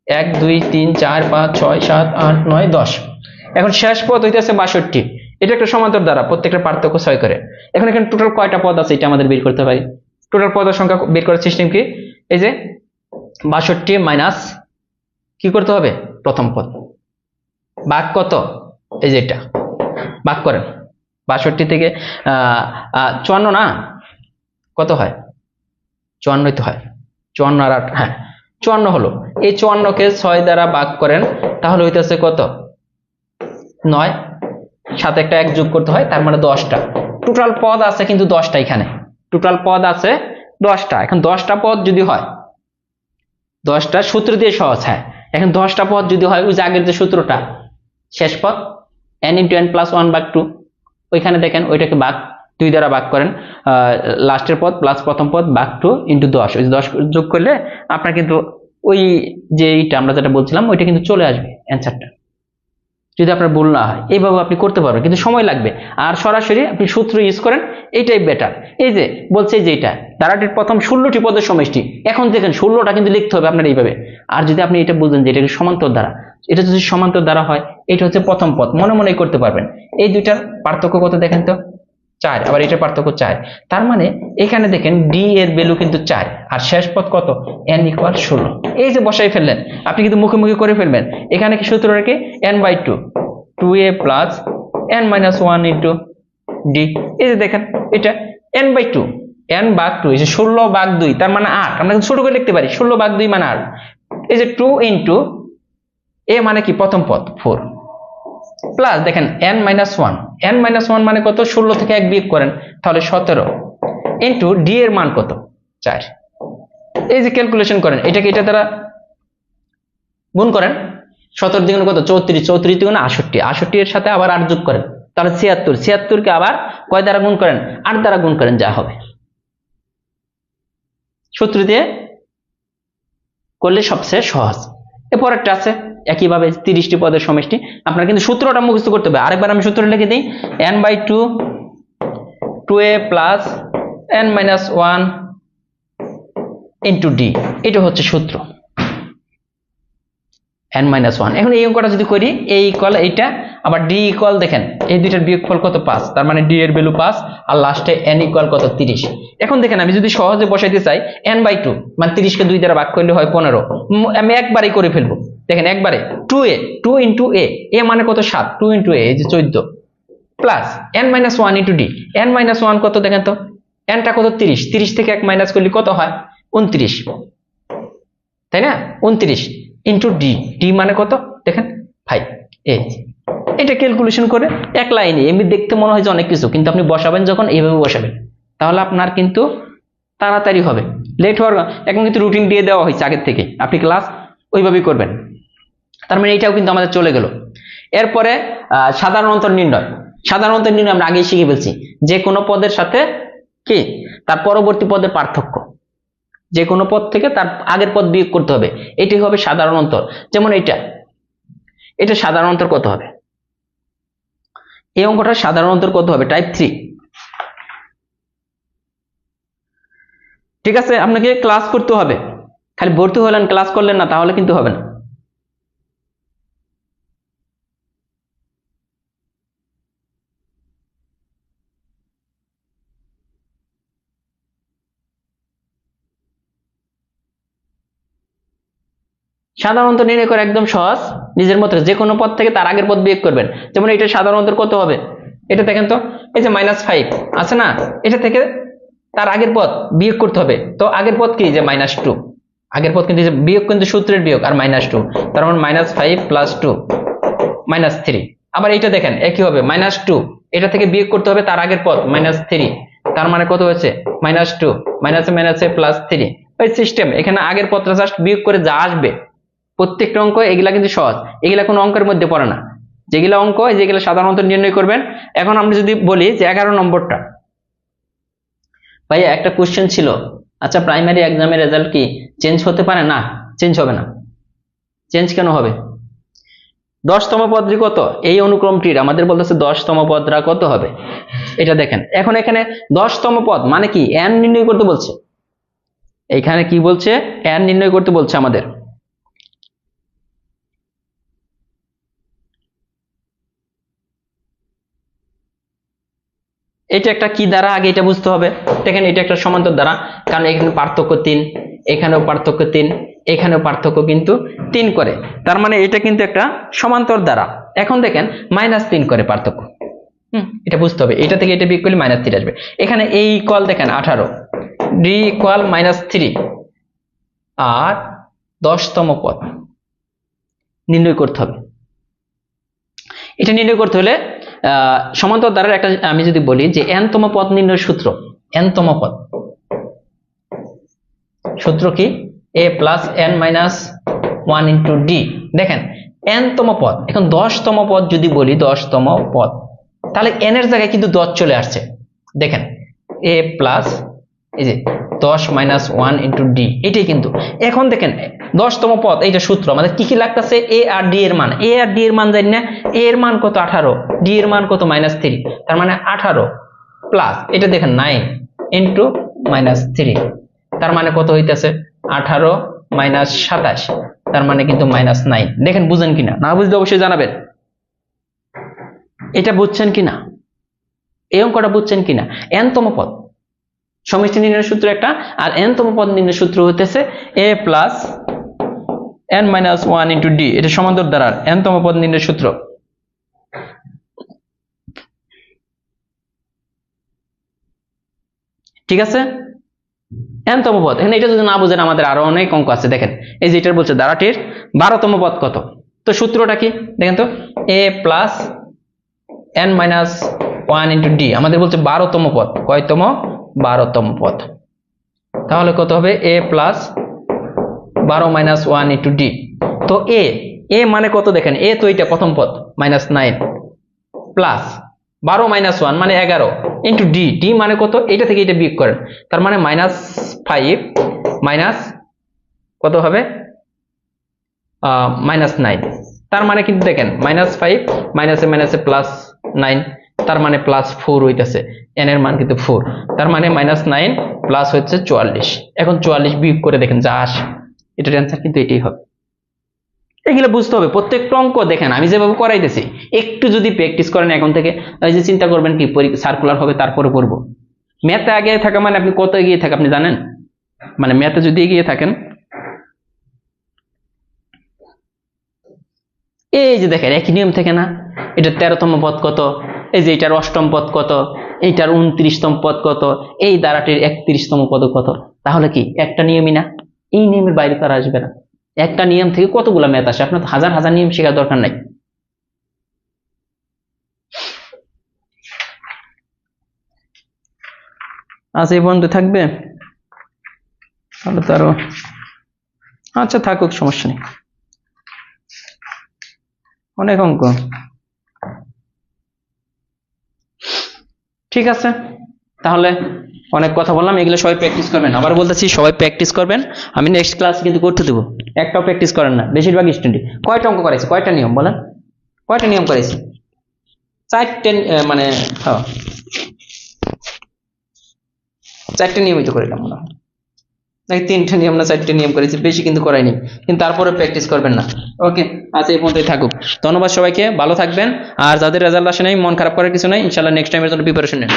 1 2 3 4 5 6 7 8 9 10। এখন শেষ পদ হইতেছে 62, এটা একটা সমান্তর দ্বারা, প্রত্যেকটা পার্থক্য 6 করে। এখন এখানে টোটাল কয়টা পদ আছে এটা আমাদের বের করতে পারি। টোটাল পদের সংখ্যা বের করার সিস্টেম কি, এই যে 62 মাইনাস কি করতে হবে, প্রথম পদ ভাগ কত, এই যে এটা ভাগ করেন, 62 থেকে 54 না কত হয়, 54 তো হয়, 54 আর 8, হ্যাঁ 54 হলো। এই 54 কে 6 দ্বারা ভাগ করেন, তাহলে হইতেছে কত 9, সাথে একটা 1 যোগ করতে হয়, তার মানে 10টা টোটাল পদ আছে, কিন্তু 10টা এখানে টোটাল পদ আছে 10টা। এখন 10টা পদ যদি হয়, 10টা সূত্র দিয়ে সহজ, হ্যাঁ এখন 10টা পদ যদি হয় ওই যে আগের যে সূত্রটা, শেষ পদ n × n + 1/2, ওইখানে দেখেন ওইটাকে ভাগ 2 দ্বারা ভাগ করেন, লাস্টের পদ প্লাস প্রথম পদ ভাগ 2 × 10, ওই 10 যোগ করলে আপনার কিন্তু ওই যে এইটা আমরা যেটা বলছিলাম ওইটা কিন্তু চলে আসবে অ্যান্সারটা, যদি আপনার ভুল না হয়। এইভাবে আপনি করতে পারবেন, কিন্তু সময় লাগবে, আর সরাসরি আপনি সূত্র ইউজ করেন, এইটাই বেটার। এই যে বলছে যে এটা ধারাটির প্রথম 16টি পদের সমষ্টি, এখন দেখেন 16টা কিন্তু লিখতে হবে আপনার এইভাবে। আর যদি আপনি এটা বুঝেন যে এটা সমান্তর দ্বারা, এটা যদি সমান্তর দ্বারা হয়, এটা হচ্ছে প্রথম পদ, মনে মনে করতে পারবেন। এই দুইটার পার্থক্য কত দেখেন তো, 4, আবার এটার পার্থক্য 4। তার মানে এখানে দেখেন ডি এর ভ্যালু কিন্তু 4, আর শেষ পদ কত, n = 16। এই যে বসাই ফেললেন, আপনি কিন্তু মুখে মুখে করে ফেলবেন। এখানে কি সূত্র রেখে n/2 2a + n - 1 * d। এই যে দেখেন এটা n/2, n/2, এই যে 16/2, তার মানে 8। আমরা কিন্তু ছোট করে লিখতে পারি, 16/2 মানে 8। এই যে 2 * a মানে কি প্রথম পদ 4, প্লাস দেখেন n - 1, n - 1 মানে কত, 16 থেকে 1 বিয়োগ করেন তাহলে 17, ইন্টু d এর মান কত, 4। এই যে ক্যালকুলেশন করেন, এটাকে এটা দ্বারা গুণ করেন, 17 দ্বিগুণ কত, 34, 34 দ্বিগুণ 68, 68 এর সাথে আবার 8 যোগ করেন তাহলে 76, 76 কে আবার কয় দ্বারা গুণ করেন, 8 দ্বারা গুণ করেন, যা হবে। সূত্র দিয়ে করলে সবচেয়ে সহজ। এরপর একটা আছে একইভাবে 30টি পদের সমষ্টি। আপনার কিন্তু সূত্রটা মুখস্থ করতে হবে। আরেকবার আমি সূত্র লিখে দিই, n/2 2a + n - 1 * d, এটা হচ্ছে সূত্র n - 1। এখন এই অঙ্কটা যদি করি, a = এইটা, আবার d = দেখেন এই দুইটার বিয়োগফল কত, 5, তার মানে d এর ভ্যালু 5, আর লাস্টে n = কত, 30। এখন দেখেন আমি যদি সহজে বসাইতে চাই, n/2 মানে 30 কে 2 দ্বারা ভাগ করলে হয় 15। আমি একবারেই করে ফেলবো, দেখেন একবারে 2a 2 * a, a মানে কত, 7, 2 * a এই যে 14, প্লাস n - 1 * d, n - 1 কত দেখেন তো, n টা কত, 30, 30 থেকে 1 মাইনাস করলে কত হয়, 29, তাই না, 29 ইন্টু d, d মানে কত দেখেন 5। এই এটা ক্যালকুলেশন করে এক লাইনে, এমনি দেখতে মনে হয় যে অনেক কিছু, কিন্তু আপনি বসাবেন যখন এইভাবে বসাবেন তাহলে আপনার কিন্তু তাড়াতাড়ি হবে, লেট হওয়ার। এখন কিন্তু রুটিন দিয়ে দেওয়া হয়েছে আগের থেকে, আপনি ক্লাস ওইভাবেই করবেন। তার মানে এইটাও কিন্তু আমাদের চলে গেল। এরপরে সাধারণ অন্তর নির্ণয়। সাধারণ অন্তর নির্ণয় আমরা আগেই শিখে ফেলছি, যে কোনো পদের সাথে কি তার পরবর্তী পদের পার্থক্য, যে কোনো পদ থেকে তার আগের পদ বিয়োগ করতে হবে, এটি হবে সাধারণ অন্তর। যেমন এটা সাধারণ অন্তর কত হবে, এই অঙ্কটার সাধারণ অন্তর কত হবে, টাইপ 3। ঠিক আছে, আপনাকে ক্লাস করতে হবে, খালি ভর্তি হলেন ক্লাস করলেন না তাহলে কিন্তু হবে না। সাধারণ অন্তর নির্ণয় করা একদম সহজ, নিজের মতো যে কোনো পদ থেকে তার আগের পদ বিয়োগ করবেন। যেমন এটা সাধারণ অন্তর কত হবে, এটা দেখেন তো, এই যে -5 আছে না, এটা থেকে তার আগের পদ বিয়োগ করতে হবে। তো আগের পদ কি, যে -2, আগের পদ কিন্তু বিয়োগ কিন্তু সূত্রের বিয়োগ, আর -2, তার মানে -5 + 2 -3। আবার এটা দেখেন একই হবে, -2, এটা থেকে বিয়োগ করতে হবে তার আগের পদ -3, তার মানে কত হয়েছে, -2 -+3। ওই সিস্টেম, এখানে আগের পদটা জাস্ট বিয়োগ করে যা আসবে প্রত্যেকটা অঙ্ক, এগুলা কিন্তু সহজ, এগুলা কোনো অঙ্কের মধ্যে পড়ে না। যেগুলা অঙ্ক, যেগুলা সাধারণ অন্তর নির্ণয় করবেন। এখন আমরা যদি বলি যে 11 নম্বরটা, ভাই একটা কোশ্চেন ছিল, আচ্ছা প্রাইমারি এক্সামের রেজাল্ট কি চেঞ্জ হতে পারে, না চেঞ্জ হবে না। চেঞ্জ কেন হবে, 10তম পদটি কত, এই অনুক্রমটির আমাদের বলতেছে 10তম পদরা কত হবে, এটা দেখেন। এখন এখানে 10তম পদ মানে কি, n নির্ণয় করতে বলছে, এখানে কি বলছে, n নির্ণয় করতে বলছে আমাদের। এটা একটা কি দ্বারা, আগে এটা বুঝতে হবে। দেখেন এটা একটা সমান্তর দ্বারা, কারণ এখানে পার্থক্য 3, এখানেও পার্থক্য 3, এখানেও পার্থক্য কিন্তু 3 করে, তার মানে এটা কিন্তু একটা সমান্তর দ্বারা। এখন দেখেন -3 করে পার্থক্য, এটা বুঝতে হবে, এটা থেকে এটা বিয়োগ করলে -3 আসবে। এখানে a = দেখেন 18, d = -3, আর 10তম পদ নির্ণয় করতে হবে। এটা নির্ণয় করতে হলে সমান্তর দ্বারার একটা, আমি যদি বলি যে nতম পদ নির্ণয়ের সূত্র, nতম পদ সূত্র কি, a + n - 1 * d। দেখেন nতম পদ, এখন 10তম পদ যদি বলি, 10তম পদ, তাহলে n এর জায়গায় কিন্তু 10 চলে আসছে। দেখেন a + এই যে 10 - 1 * d, এটাই কিন্তু। এখন দেখেন 10তম পদ, এইটা সূত্র আমাদের কি কি লাগতেছে, a আর d এর মান, a আর d এর মান জানি না, a এর মান কত 18, d এর মান কত -3, তার মানে 18 প্লাস এটা দেখেন 9 * -3, তার মানে কত হইতেছে 18 - 27, তার মানে কিন্তু -9। দেখেন বুঝেন কিনা, না বুঝলে অবশ্যই জানাবেন, এটা বুঝছেন কিনা। এই অঙ্কটা বুঝছেন কিনা? n তম পদ সমষ্টি নির্ণয়ের সূত্র একটা, আর n তম পদ নির্ণয়ের সূত্র হতেছে a plus n minus 1 into D, এটা সমান্তর দ্বারার n তম পদ নির্ণয়ের সূত্র। ঠিক আছে, n তম পদ। এখানে এটা যদি না বুঝেন আমাদের আরো অনেক অঙ্ক আছে। দেখেন এই যে এটার বলছে দ্বারাটির 12তম পদ কত, তো সূত্রটা কি দেখেন তো, a plus n minus 1 into D, আমাদের বলছে 12তম পদ, কয়তম? 12তম পদ। তাহলে কত হবে? a plus 12 minus 1 into D. তো a মানে কত দেখেন, a তো এটা প্রথম পদ মাইনাস 9 প্লাস 12 মাইনাস 1 মানে 11 ইন্টু ডি মানে কত, এটা থেকে এটা বিয়োগ করেন, তার মানে মাইনাস 5 মাইনাস কত হবে, মাইনাস 9। তার মানে কিন্তু দেখেন -5 মাইনাসে প্লাস 9, তার মানে প্লাস 4 হইতেছে, n এর মান কিন্তু 4, তার মানে -9 প্লাস হচ্ছে 44। এখন 44 বিয়োগ করে দেখেন যা আসে, এটার অ্যান্সার কিন্তু এটাই হবে। এগুলো বুঝতে হবে প্রত্যেকটা অঙ্ক। দেখেন আমি যেভাবে করাইতেছি, একটু যদি প্র্যাকটিস করেন এখন থেকে, এই যে চিন্তা করবেন কি সার্কুলার হবে তারপরে পড়বো। ম্যাথে আগে থাকা মানে আপনি কত এগিয়ে থাকেন আপনি জানেন? মানে ম্যাথে যদি এগিয়ে থাকেন, এই যে দেখেন একই নিয়ম থেকে না, এটার 13তম পদ কত, এই যে এটার 8ম পদ কত, এইটার 29তম পদ কত, এই দ্বারাটির 31তম পদ কত, তাহলে কি একটা নিয়মই না? এই নিয়মের বাইরে তো আর আসবে না। একটা নিয়ম থেকে কতগুলো ম্যাথ আসে, আপনার হাজার হাজার নিয়ম শেখার দরকার নাই। আচ্ছা এই পর্যন্ত থাকবে, তাহলে তো আরো, আচ্ছা থাকুক, সমস্যা নেই, অনেক অঙ্ক। ঠিক আছে, তাহলে অনেক কথা বললাম, এগুলো সবাই প্র্যাকটিস করবেন। আবার বলতেছি সবাই প্র্যাকটিস করবেন, আমি নেক্সট ক্লাস কিন্তু করতে দেবো। একটাও প্র্যাকটিস করেন না বেশিরভাগ স্টুডেন্ট। কয়টা অঙ্ক করাইছে, কয়টা নিয়ম বলেন, কয়টা নিয়ম করাইছে? 4টে, মানে হ্যাঁ 4টে নিয়মিত করিলাম মনে হয়, নাকি 3টে নিয়ম না 4টে নিয়ম করেছি, বেশি কিন্তু করাইনি, কিন্তু তারপরে প্র্যাকটিস করবেন না। ওকে, আচ্ছা এই পর্যন্তই থাকুক। ধন্যবাদ সবাইকে, ভালো থাকবেন। আর যাদের রেজাল্ট আসে নাই মন খারাপ করার কিছু নাই, ইনশাল্লাহ নেক্সট টাইমের জন্য প্রিপারেশন নেন।